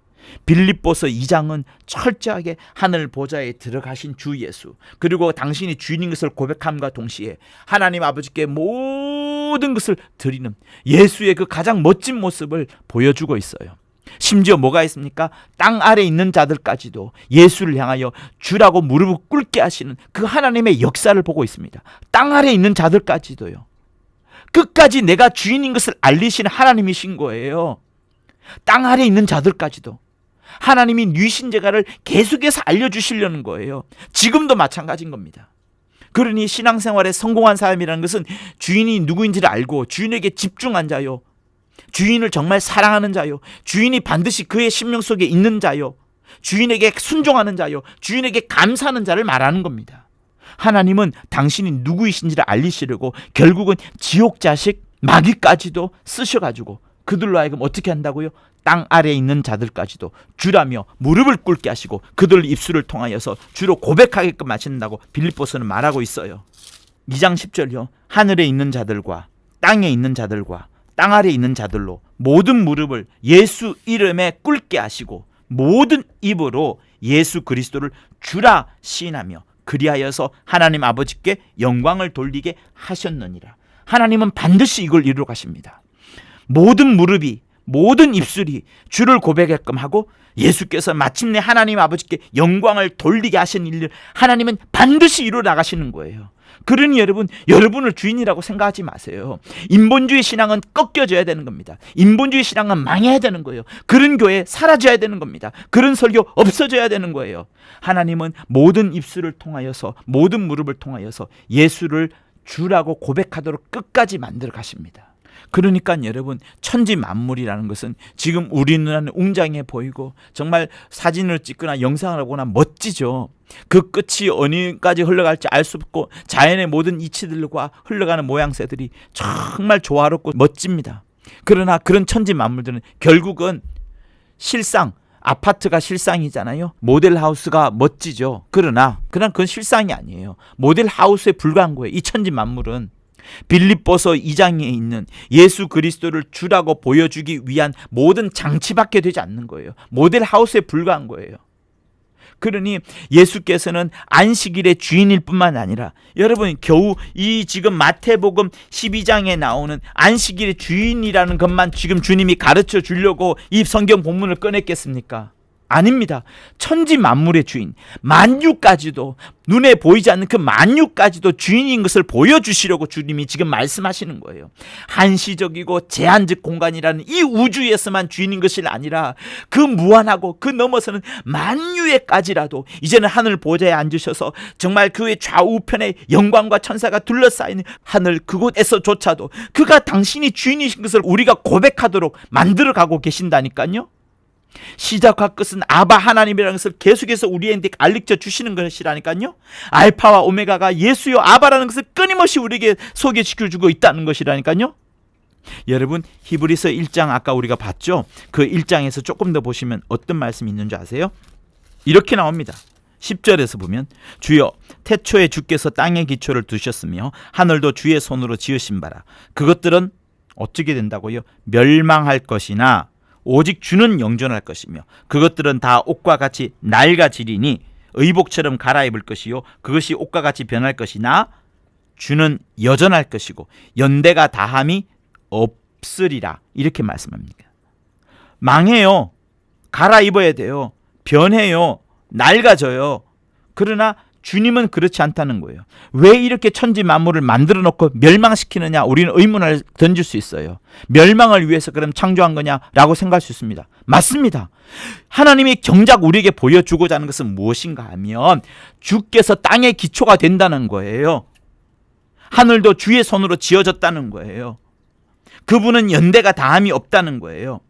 빌립보서 2장은 철저하게 하늘 보좌에 들어가신 주 예수, 그리고 당신이 주인인 것을 고백함과 동시에 하나님 아버지께 모든 것을 드리는 예수의 그 가장 멋진 모습을 보여주고 있어요. 심지어 뭐가 있습니까? 땅 아래 있는 자들까지도 예수를 향하여 주라고 무릎을 꿇게 하시는 그 하나님의 역사를 보고 있습니다. 땅 아래 있는 자들까지도요. 끝까지 내가 주인인 것을 알리시는 하나님이신 거예요. 땅 아래 있는 자들까지도 하나님이 뉘신제가를 계속해서 알려주시려는 거예요. 지금도 마찬가지인 겁니다. 그러니 신앙생활에 성공한 사람이라는 것은 주인이 누구인지를 알고 주인에게 집중한 자요, 주인을 정말 사랑하는 자요, 주인이 반드시 그의 심령 속에 있는 자요, 주인에게 순종하는 자요, 주인에게 감사하는 자를 말하는 겁니다. 하나님은 당신이 누구이신지를 알리시려고 결국은 지옥 자식 마귀까지도 쓰셔가지고 그들로 하여금 어떻게 한다고요? 땅 아래에 있는 자들까지도 주라며 무릎을 꿇게 하시고 그들 입술을 통하여서 주로 고백하게끔 하신다고 빌립보서는 말하고 있어요. 2장 10절요. 하늘에 있는 자들과 땅에 있는 자들과 땅 아래에 있는 자들로 모든 무릎을 예수 이름에 꿇게 하시고 모든 입으로 예수 그리스도를 주라 시인하며 그리하여서 하나님 아버지께 영광을 돌리게 하셨느니라. 하나님은 반드시 이걸 이루어 가십니다. 모든 무릎이, 모든 입술이 주를 고백하게끔 하고 예수께서 마침내 하나님 아버지께 영광을 돌리게 하신 일을 하나님은 반드시 이루어 나가시는 거예요. 그러니 여러분, 여러분을 주인이라고 생각하지 마세요. 인본주의 신앙은 꺾여져야 되는 겁니다. 인본주의 신앙은 망해야 되는 거예요. 그런 교회 사라져야 되는 겁니다. 그런 설교 없어져야 되는 거예요. 하나님은 모든 입술을 통하여서, 모든 무릎을 통하여서 예수를 주라고 고백하도록 끝까지 만들어 가십니다. 그러니까 여러분, 천지 만물이라는 것은 지금 우리 눈에는 웅장해 보이고 정말 사진을 찍거나 영상을 보거나 멋지죠. 그 끝이 어디까지 흘러갈지 알 수 없고 자연의 모든 이치들과 흘러가는 모양새들이 정말 조화롭고 멋집니다. 그러나 그런 천지 만물들은 결국은 실상, 아파트가 실상이잖아요. 모델하우스가 멋지죠. 그러나 그건 실상이 아니에요. 모델하우스에 불과한 거예요. 이 천지 만물은 빌립보서 2장에 있는 예수 그리스도를 주라고 보여주기 위한 모든 장치밖에 되지 않는 거예요. 모델하우스에 불과한 거예요. 그러니 예수께서는 안식일의 주인일 뿐만 아니라 여러분, 겨우 이 지금 마태복음 12장에 나오는 안식일의 주인이라는 것만 지금 주님이 가르쳐 주려고 이 성경 본문을 꺼냈겠습니까? 아닙니다. 천지 만물의 주인, 만유까지도, 눈에 보이지 않는 그 만유까지도 주인인 것을 보여주시려고 주님이 지금 말씀하시는 거예요. 한시적이고 제한적 공간이라는 이 우주에서만 주인인 것이 아니라 그 무한하고 그 넘어서는 만유에까지라도 이제는 하늘 보좌에 앉으셔서 정말 그의 좌우편에 영광과 천사가 둘러싸이는 하늘 그곳에서조차도 그가 당신이 주인이신 것을 우리가 고백하도록 만들어가고 계신다니까요. 시작과 끝은 아바 하나님이라는 것을 계속해서 우리에게 알려 주시는 것이라니까요. 알파와 오메가가 예수요 아바라는 것을 끊임없이 우리에게 소개시켜주고 있다는 것이라니까요. 여러분, 히브리서 1장 아까 우리가 봤죠. 그 1장에서 조금 더 보시면 어떤 말씀이 있는 줄 아세요? 이렇게 나옵니다. 10절에서 보면 주여 태초에 주께서 땅의 기초를 두셨으며 하늘도 주의 손으로 지으신 바라. 그것들은 어떻게 된다고요? 멸망할 것이나 오직 주는 영존할 것이며 그것들은 다 옷과 같이 낡아지리니 의복처럼 갈아입을 것이요 그것이 옷과 같이 변할 것이나 주는 여전할 것이고 연대가 다함이 없으리라. 이렇게 말씀합니다. 망해요. 갈아입어야 돼요. 변해요. 낡아져요. 그러나 주님은 그렇지 않다는 거예요. 왜 이렇게 천지 만물을 만들어 놓고 멸망시키느냐, 우리는 의문을 던질 수 있어요. 멸망을 위해서 그럼 창조한 거냐라고 생각할 수 있습니다. 맞습니다. 하나님이 정작 우리에게 보여주고자 하는 것은 무엇인가 하면 주께서 땅의 기초가 된다는 거예요. 하늘도 주의 손으로 지어졌다는 거예요. 그분은 연대가 다함이 없다는 거예요.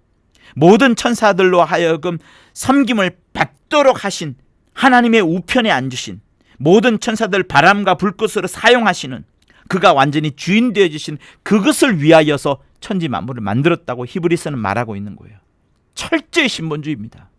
모든 천사들로 하여금 섬김을 받도록 하신 하나님의 우편에 앉으신 모든 천사들 바람과 불꽃으로 사용하시는 그가 완전히 주인 되어주신 그것을 위하여서 천지 만물을 만들었다고 히브리서는 말하고 있는 거예요. 철저히 신본주의입니다.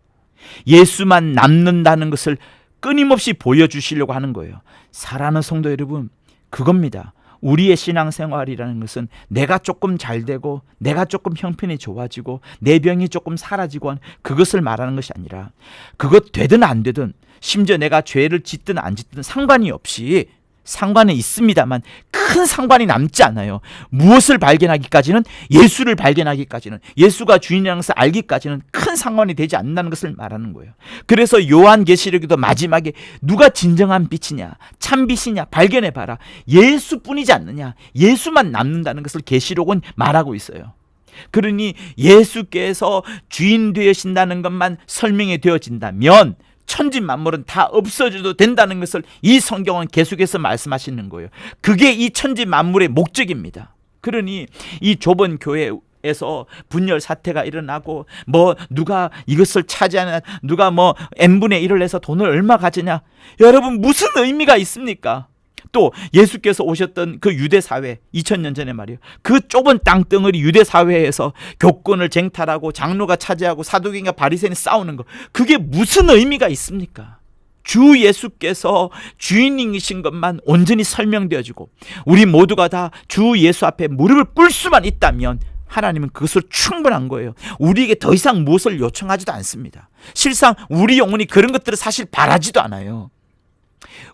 예수만 남는다는 것을 끊임없이 보여주시려고 하는 거예요. 사랑하는 성도 여러분, 그겁니다. 우리의 신앙생활이라는 것은 내가 조금 잘 되고 내가 조금 형편이 좋아지고 내 병이 조금 사라지고 하는 그것을 말하는 것이 아니라, 그것 되든 안 되든, 심지어 내가 죄를 짓든 안 짓든 상관이 없이, 상관은 있습니다만 큰 상관이 남지 않아요. 무엇을 발견하기까지는, 예수를 발견하기까지는, 예수가 주인이라는 것을 알기까지는 큰 상관이 되지 않는다는 것을 말하는 거예요. 그래서 요한계시록에도 마지막에 누가 진정한 빛이냐, 참 빛이냐 발견해봐라, 예수뿐이지 않느냐, 예수만 남는다는 것을 계시록은 말하고 있어요. 그러니 예수께서 주인 되신다는 것만 설명이 되어진다면 천지 만물은 다 없어져도 된다는 것을 이 성경은 계속해서 말씀하시는 거예요. 그게 이 천지 만물의 목적입니다. 그러니 이 좁은 교회에서 분열 사태가 일어나고 누가 이것을 차지하냐, 누가 n분의 1을 내서 돈을 얼마 가지냐, 여러분 무슨 의미가 있습니까? 또 예수께서 오셨던 그 유대 사회, 2000년 전에 말이에요. 그 좁은 땅덩어리 유대 사회에서 교권을 쟁탈하고 장로가 차지하고 사두개인과 바리새인이 싸우는 거, 그게 무슨 의미가 있습니까? 주 예수께서 주인이신 것만 온전히 설명되어지고 우리 모두가 다 주 예수 앞에 무릎을 꿇을 수만 있다면 하나님은 그것으로 충분한 거예요. 우리에게 더 이상 무엇을 요청하지도 않습니다. 실상 우리 영혼이 그런 것들을 사실 바라지도 않아요.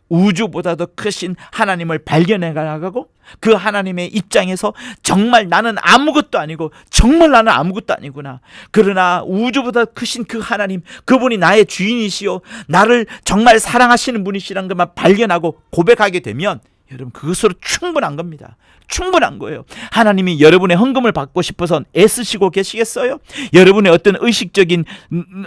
우주보다도 크신 하나님을 발견해 나가고 그 하나님의 입장에서 정말 나는 아무것도 아니고 정말 나는 아무것도 아니구나, 그러나 우주보다 크신 그 하나님, 그분이 나의 주인이시요 나를 정말 사랑하시는 분이시라는 것만 발견하고 고백하게 되면 여러분 그것으로 충분한 겁니다. 충분한 거예요. 하나님이 여러분의 헌금을 받고 싶어서 애쓰시고 계시겠어요? 여러분의 어떤 의식적인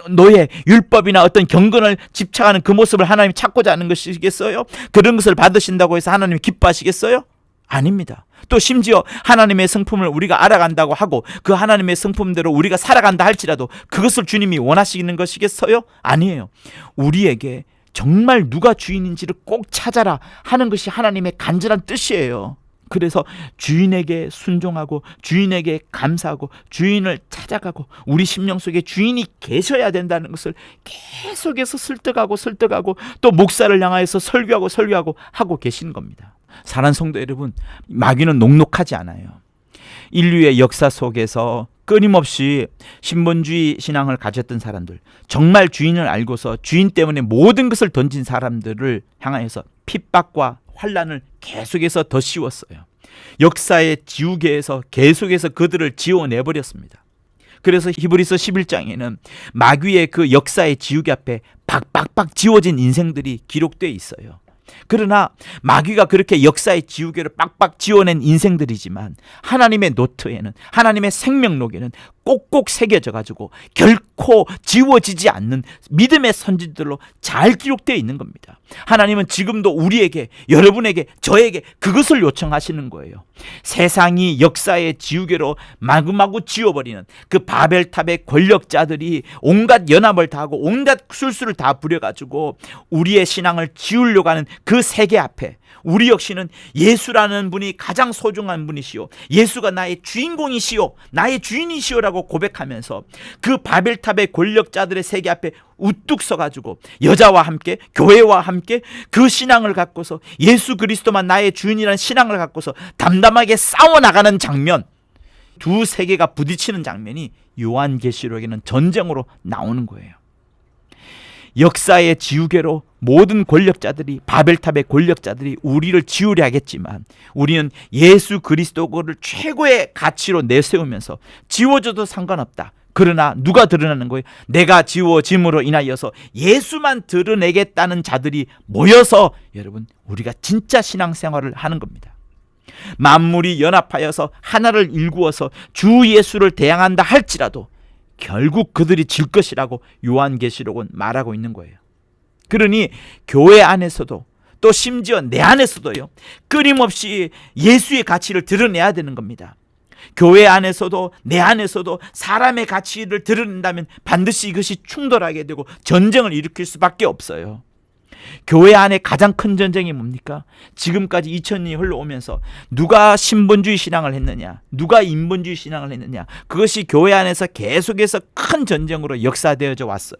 노예, 율법이나 어떤 경건을 집착하는 그 모습을 하나님이 찾고자 하는 것이겠어요? 그런 것을 받으신다고 해서 하나님이 기뻐하시겠어요? 아닙니다. 또 심지어 하나님의 성품을 우리가 알아간다고 하고 그 하나님의 성품대로 우리가 살아간다 할지라도 그것을 주님이 원하시는 것이겠어요? 아니에요. 우리에게 정말 누가 주인인지를 꼭 찾아라 하는 것이 하나님의 간절한 뜻이에요. 그래서 주인에게 순종하고 주인에게 감사하고 주인을 찾아가고 우리 심령 속에 주인이 계셔야 된다는 것을 계속해서 설득하고 또 목사를 향하여서 설교하고 하고 계신 겁니다. 사랑하는 성도 여러분, 마귀는 녹록하지 않아요. 인류의 역사 속에서 끊임없이 신본주의 신앙을 가졌던 사람들, 정말 주인을 알고서 주인 때문에 모든 것을 던진 사람들을 향하여서 핍박과 환난을 계속해서 더 씌웠어요. 역사의 지우개에서 계속해서 그들을 지워내버렸습니다. 그래서 히브리서 11장에는 마귀의 그 역사의 지우개 앞에 박박박 지워진 인생들이 기록되어 있어요. 그러나 마귀가 그렇게 역사의 지우개를 빡빡 지워낸 인생들이지만 하나님의 노트에는, 하나님의 생명록에는 꼭꼭 새겨져 가지고 결코 지워지지 않는 믿음의 선지들로 잘 기록되어 있는 겁니다. 하나님은 지금도 우리에게, 여러분에게, 저에게 그것을 요청하시는 거예요. 세상이 역사의 지우개로 마구마구 지워버리는 그 바벨탑의 권력자들이 온갖 연합을 다하고 온갖 술수를 다 부려가지고 우리의 신앙을 지우려고 하는 그 세계 앞에 우리 역시는 예수라는 분이 가장 소중한 분이시오, 예수가 나의 주인공이시오, 나의 주인이시오라고 고백하면서 그 바벨탑의 권력자들의 세계 앞에 우뚝 서가지고 여자와 함께, 교회와 함께 그 신앙을 갖고서 예수 그리스도만 나의 주인이라는 신앙을 갖고서 담담하게 싸워나가는 장면, 두 세계가 부딪히는 장면이 요한계시록에는 전쟁으로 나오는 거예요. 역사의 지우개로 모든 권력자들이, 바벨탑의 권력자들이 우리를 지우려 하겠지만 우리는 예수 그리스도를 최고의 가치로 내세우면서 지워져도 상관없다. 그러나 누가 드러나는 거예요? 내가 지워짐으로 인하여서 예수만 드러내겠다는 자들이 모여서 여러분 우리가 진짜 신앙생활을 하는 겁니다. 만물이 연합하여서 하나를 일구어서 주 예수를 대항한다 할지라도 결국 그들이 질 것이라고 요한계시록은 말하고 있는 거예요. 그러니 교회 안에서도 또 심지어 내 안에서도요, 끊임없이 예수의 가치를 드러내야 되는 겁니다. 교회 안에서도 내 안에서도 사람의 가치를 드러낸다면 반드시 이것이 충돌하게 되고 전쟁을 일으킬 수밖에 없어요. 교회 안에 가장 큰 전쟁이 뭡니까? 지금까지 2000년이 흘러오면서 누가 신본주의 신앙을 했느냐, 누가 인본주의 신앙을 했느냐, 그것이 교회 안에서 계속해서 큰 전쟁으로 역사되어져 왔어요.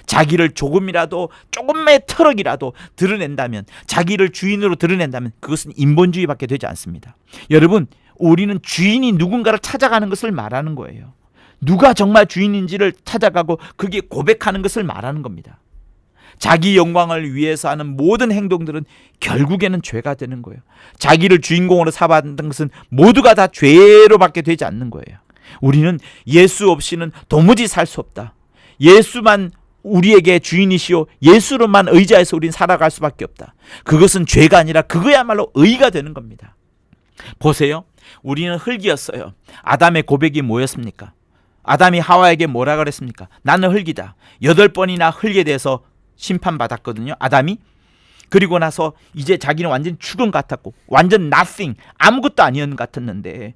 자기를 조금의 트럭이라도 드러낸다면, 자기를 주인으로 드러낸다면 그것은 인본주의밖에 되지 않습니다. 여러분, 우리는 주인이 누군가를 찾아가는 것을 말하는 거예요. 누가 정말 주인인지를 찾아가고 그게 고백하는 것을 말하는 겁니다. 자기 영광을 위해서 하는 모든 행동들은 결국에는 죄가 되는 거예요. 자기를 주인공으로 삼았던 것은 모두가 다 죄로 밖에 되지 않는 거예요. 우리는 예수 없이는 도무지 살 수 없다. 예수만 우리에게 주인이시오, 예수로만 의지해서 우린 살아갈 수밖에 없다. 그것은 죄가 아니라 그거야말로 의가 되는 겁니다. 보세요. 우리는 흙이었어요. 아담의 고백이 뭐였습니까? 아담이 하와에게 뭐라 그랬습니까? 나는 흙이다. 8번이나 흙에 대해서 심판받았거든요, 아담이. 그리고 나서 이제 자기는 완전 죽은 것 같았고, 완전 nothing, 아무것도 아니었는 것 같았는데,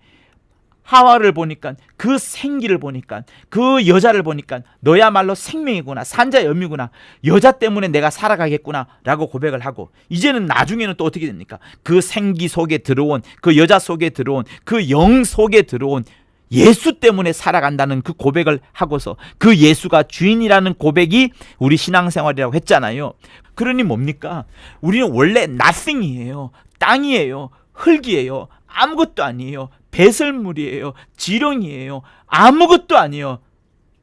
하와를 보니까, 그 생기를 보니까, 그 여자를 보니까 너야말로 생명이구나, 산자의 염이구나, 여자 때문에 내가 살아가겠구나 라고 고백을 하고, 이제는 나중에는 또 어떻게 됩니까? 그 생기 속에 들어온, 그 여자 속에 들어온, 그 영 속에 들어온 예수 때문에 살아간다는 그 고백을 하고서, 그 예수가 주인이라는 고백이 우리 신앙생활이라고 했잖아요. 그러니 뭡니까? 우리는 원래 nothing이에요. 땅이에요. 흙이에요. 아무것도 아니에요. 배설물이에요. 지렁이에요. 아무것도 아니에요.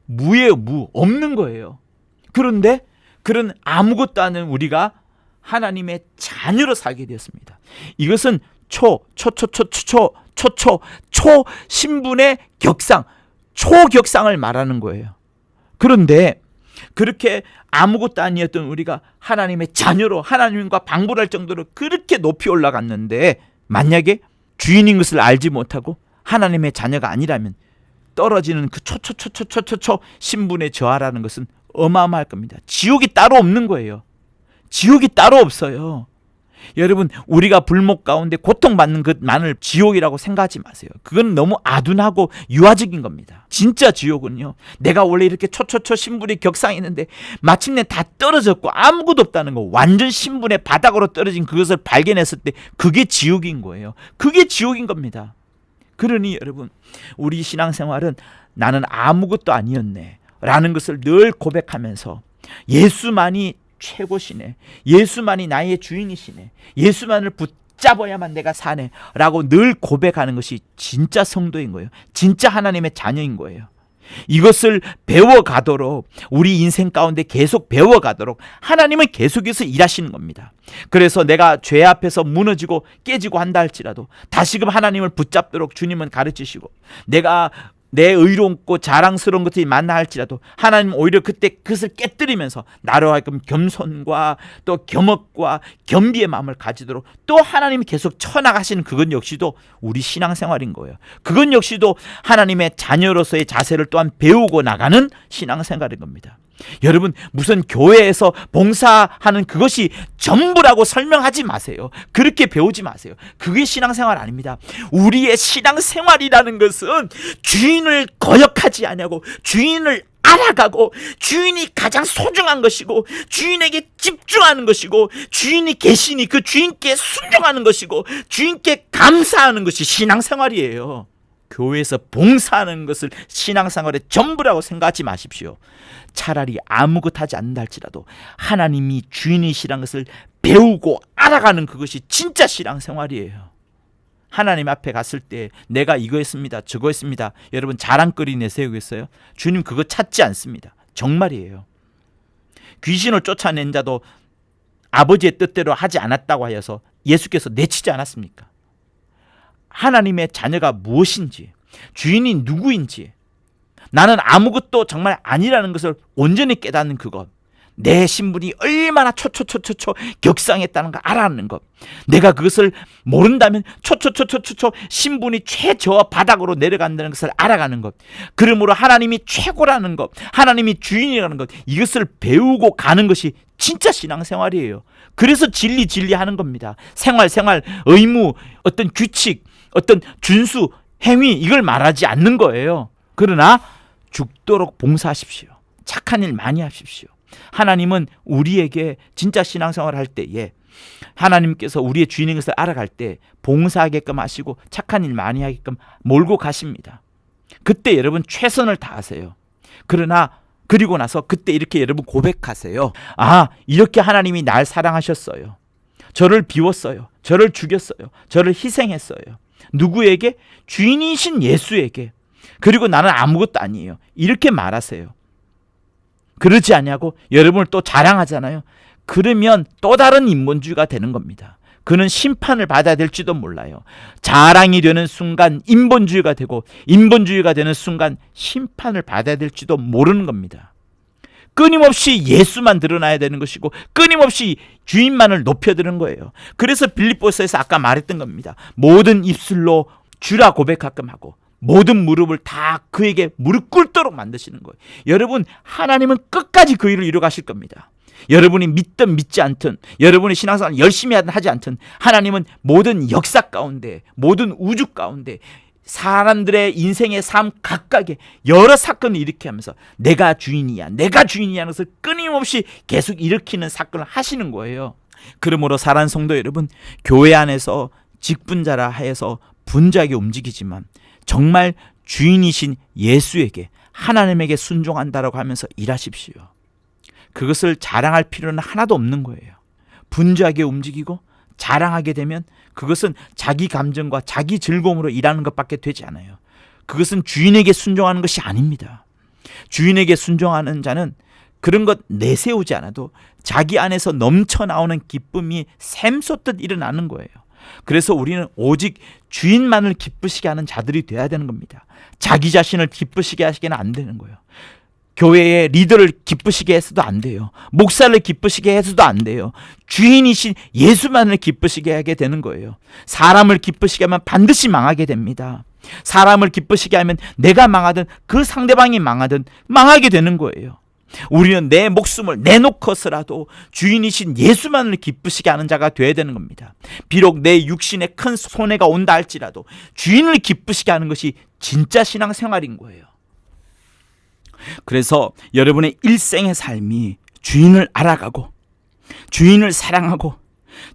무예요. 무. 없는 거예요. 그런데 그런 아무것도 아닌 우리가 하나님의 자녀로 살게 되었습니다. 이것은 신분의 격상, 초격상을 말하는 거예요. 그런데 그렇게 아무것도 아니었던 우리가 하나님의 자녀로, 하나님과 방불할 정도로 그렇게 높이 올라갔는데, 만약에 주인인 것을 알지 못하고 하나님의 자녀가 아니라면 떨어지는 그 신분에 저하라는 것은 어마어마할 겁니다. 지옥이 따로 없는 거예요. 지옥이 따로 없어요. 여러분, 우리가 불목 가운데 고통받는 것만을 지옥이라고 생각하지 마세요. 그건 너무 아둔하고 유아적인 겁니다. 진짜 지옥은요, 내가 원래 이렇게 신분이 격상했는데 마침내 다 떨어졌고 아무것도 없다는 거, 완전 신분의 바닥으로 떨어진 그것을 발견했을 때 그게 지옥인 거예요. 그게 지옥인 겁니다. 그러니 여러분, 우리 신앙생활은 나는 아무것도 아니었네 라는 것을 늘 고백하면서, 예수만이 최고시네, 예수만이 나의 주인이시네, 예수만을 붙잡아야만 내가 사네 라고 늘 고백하는 것이 진짜 성도인 거예요. 진짜 하나님의 자녀인 거예요. 이것을 배워가도록, 우리 인생 가운데 계속 배워가도록 하나님은 계속해서 일하시는 겁니다. 그래서 내가 죄 앞에서 무너지고 깨지고 한다 할지라도 다시금 하나님을 붙잡도록 주님은 가르치시고, 내가 내 의롭고 자랑스러운 것들이 많나 할지라도 하나님 오히려 그때 그것을 깨뜨리면서 나로 하여금 겸손과 또 겸업과 겸비의 마음을 가지도록 또 하나님이 계속 쳐나가시는, 그건 역시도 우리 신앙생활인 거예요. 그건 역시도 하나님의 자녀로서의 자세를 또한 배우고 나가는 신앙생활인 겁니다. 여러분, 무슨 교회에서 봉사하는 그것이 전부라고 설명하지 마세요. 그렇게 배우지 마세요. 그게 신앙생활 아닙니다. 우리의 신앙생활이라는 것은 주인을 거역하지 않냐고, 주인을 알아가고, 주인이 가장 소중한 것이고, 주인에게 집중하는 것이고, 주인이 계시니 그 주인께 순종하는 것이고, 주인께 감사하는 것이 신앙생활이에요. 교회에서 봉사하는 것을 신앙생활의 전부라고 생각하지 마십시오. 차라리 아무것도 하지 않는다 할지라도 하나님이 주인이시라는 것을 배우고 알아가는 그것이 진짜 신앙생활이에요. 하나님 앞에 갔을 때 내가 이거 했습니다, 저거 했습니다, 여러분 자랑거리 내세우겠어요? 주님 그거 찾지 않습니다. 정말이에요. 귀신을 쫓아낸 자도 아버지의 뜻대로 하지 않았다고 하여서 예수께서 내치지 않았습니까? 하나님의 자녀가 무엇인지, 주인이 누구인지, 나는 아무것도 정말 아니라는 것을 온전히 깨닫는 그것, 내 신분이 얼마나 격상했다는 걸 알아내는 것, 내가 그것을 모른다면 신분이 최저 바닥으로 내려간다는 것을 알아가는 것, 그러므로 하나님이 최고라는 것, 하나님이 주인이라는 것, 이것을 배우고 가는 것이 진짜 신앙생활이에요. 그래서 진리 하는 겁니다. 생활, 의무, 어떤 규칙, 어떤 준수, 행위, 이걸 말하지 않는 거예요. 그러나 죽도록 봉사하십시오. 착한 일 많이 하십시오. 하나님은 우리에게 진짜 신앙생활을 할 때에 하나님께서 우리의 주인인 것을 알아갈 때 봉사하게끔 하시고 착한 일 많이 하게끔 몰고 가십니다. 그때 여러분 최선을 다하세요. 그러나 그리고 나서 그때 이렇게 여러분 고백하세요. 아, 이렇게 하나님이 날 사랑하셨어요. 저를 비웠어요. 저를 죽였어요. 저를 희생했어요. 누구에게? 주인이신 예수에게. 그리고 나는 아무것도 아니에요. 이렇게 말하세요. 그러지 않냐고 여러분을 또 자랑하잖아요. 그러면 또 다른 인본주의가 되는 겁니다. 그는 심판을 받아야 될지도 몰라요. 자랑이 되는 순간 인본주의가 되고 인본주의가 되는 순간 심판을 받아야 될지도 모르는 겁니다. 끊임없이 예수만 드러나야 되는 것이고 끊임없이 주인만을 높여드는 거예요. 그래서 빌립보서에서 아까 말했던 겁니다. 모든 입술로 주라 고백하끔 하고 모든 무릎을 다 그에게 무릎 꿇도록 만드시는 거예요. 여러분, 하나님은 끝까지 그 일을 이루어 가실 겁니다. 여러분이 믿든 믿지 않든, 여러분이 신앙생활 열심히 하든 하지 않든, 하나님은 모든 역사 가운데, 모든 우주 가운데 사람들의 인생의 삶 각각에 여러 사건을 일으키게 하면서 내가 주인이야, 내가 주인이야 하는 것을 끊임없이 계속 일으키는 사건을 하시는 거예요. 그러므로 사랑하는 성도 여러분, 교회 안에서 직분자라 하여서 분주하게 움직이지만 정말 주인이신 예수에게, 하나님에게 순종한다라고 하면서 일하십시오. 그것을 자랑할 필요는 하나도 없는 거예요. 분주하게 움직이고 자랑하게 되면 그것은 자기 감정과 자기 즐거움으로 일하는 것밖에 되지 않아요. 그것은 주인에게 순종하는 것이 아닙니다. 주인에게 순종하는 자는 그런 것 내세우지 않아도 자기 안에서 넘쳐나오는 기쁨이 샘솟듯 일어나는 거예요. 그래서 우리는 오직 주인만을 기쁘시게 하는 자들이 돼야 되는 겁니다. 자기 자신을 기쁘시게 하시기는 안 되는 거예요. 교회의 리더를 기쁘시게 해서도 안 돼요. 목사를 기쁘시게 해서도 안 돼요. 주인이신 예수만을 기쁘시게 하게 되는 거예요. 사람을 기쁘시게 하면 반드시 망하게 됩니다. 사람을 기쁘시게 하면 내가 망하든 그 상대방이 망하든 망하게 되는 거예요. 우리는 내 목숨을 내놓고서라도 주인이신 예수만을 기쁘시게 하는 자가 되어야 되는 겁니다. 비록 내 육신에 큰 손해가 온다 할지라도 주인을 기쁘시게 하는 것이 진짜 신앙생활인 거예요. 그래서 여러분의 일생의 삶이 주인을 알아가고 주인을 사랑하고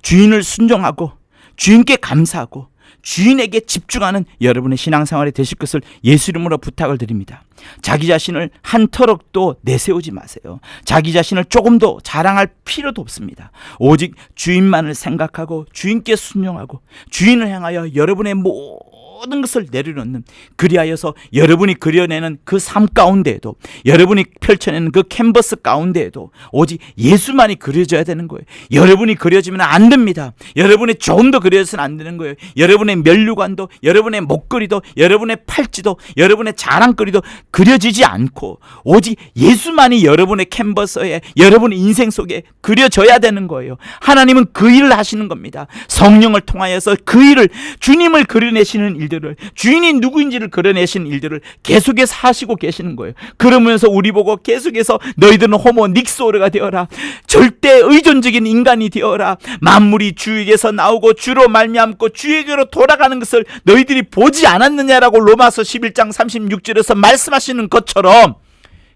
주인을 순종하고 주인께 감사하고 주인에게 집중하는 여러분의 신앙생활이 되실 것을 예수 이름으로 부탁을 드립니다. 자기 자신을 한터럭도 내세우지 마세요. 자기 자신을 조금도 자랑할 필요도 없습니다. 오직 주인만을 생각하고 주인께 순종하고 주인을 향하여 여러분의 모든 것을 내려놓는, 그리하여서 여러분이 그려내는 그 삶 가운데에도, 여러분이 펼쳐내는 그 캔버스 가운데에도 오직 예수만이 그려져야 되는 거예요. 여러분이 그려지면 안 됩니다. 여러분이 조금 더 그려져서는 안 되는 거예요. 여러분의 면류관도, 여러분의 목걸이도, 여러분의 팔찌도, 여러분의 자랑거리도 그려지지 않고 오직 예수만이 여러분의 캔버스에, 여러분의 인생 속에 그려져야 되는 거예요. 하나님은 그 일을 하시는 겁니다. 성령을 통하여서 그 일을, 주님을 그려내시는 일들을, 주인이 누구인지를 그려내시는 일들을 계속해서 하시고 계시는 거예요. 그러면서 우리 보고 계속해서 너희들은 호모 닉소르가 되어라, 절대 의존적인 인간이 되어라, 만물이 주에게서 나오고 주로 말미암고 주에게로 돌아가는 것을 너희들이 보지 않았느냐라고 로마서 11장 36절에서 말씀하시는 것처럼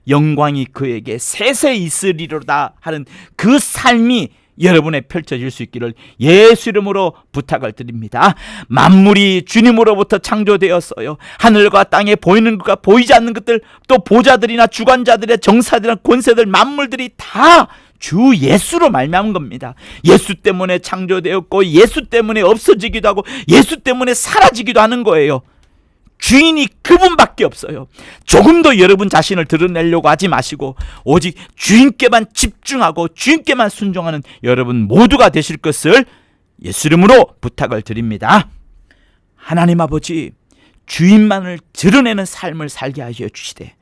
영광이 그에게 세세 있으리로다 하는 그 삶이 여러분의 펼쳐질 수 있기를 예수 이름으로 부탁을 드립니다. 만물이 주님으로부터 창조되었어요. 하늘과 땅에 보이는 것과 보이지 않는 것들, 또 보좌들이나 주관자들의 정사들이나 권세들, 만물들이 다 주 예수로 말미암은 겁니다. 예수 때문에 창조되었고 예수 때문에 없어지기도 하고 예수 때문에 사라지기도 하는 거예요. 주인이 그분밖에 없어요. 조금 더 여러분 자신을 드러내려고 하지 마시고 오직 주인께만 집중하고 주인께만 순종하는 여러분 모두가 되실 것을 예수 이름으로 부탁을 드립니다. 하나님 아버지, 주인만을 드러내는 삶을 살게 하여 주시되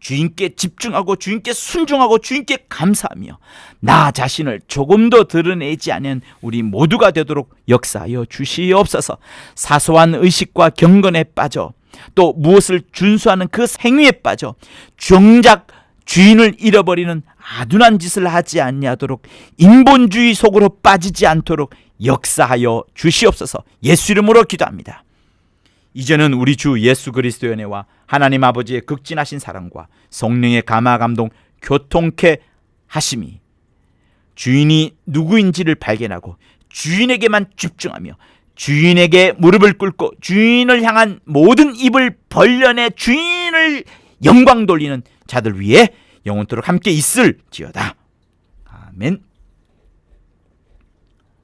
주인께 집중하고 주인께 순종하고 주인께 감사하며 나 자신을 조금도 드러내지 않은 우리 모두가 되도록 역사하여 주시옵소서. 사소한 의식과 경건에 빠져 또 무엇을 준수하는 그 행위에 빠져 정작 주인을 잃어버리는 아둔한 짓을 하지 아니하도록 인본주의 속으로 빠지지 않도록 역사하여 주시옵소서. 예수 이름으로 기도합니다. 이제는 우리 주 예수 그리스도의 은혜와 하나님 아버지의 극진하신 사랑과 성령의 감화 감동 교통케 하심이 주인이 누구인지를 발견하고 주인에게만 집중하며 주인에게 무릎을 꿇고 주인을 향한 모든 입을 벌려내 주인을 영광 돌리는 자들 위에 영원토록 함께 있을지어다. 아멘.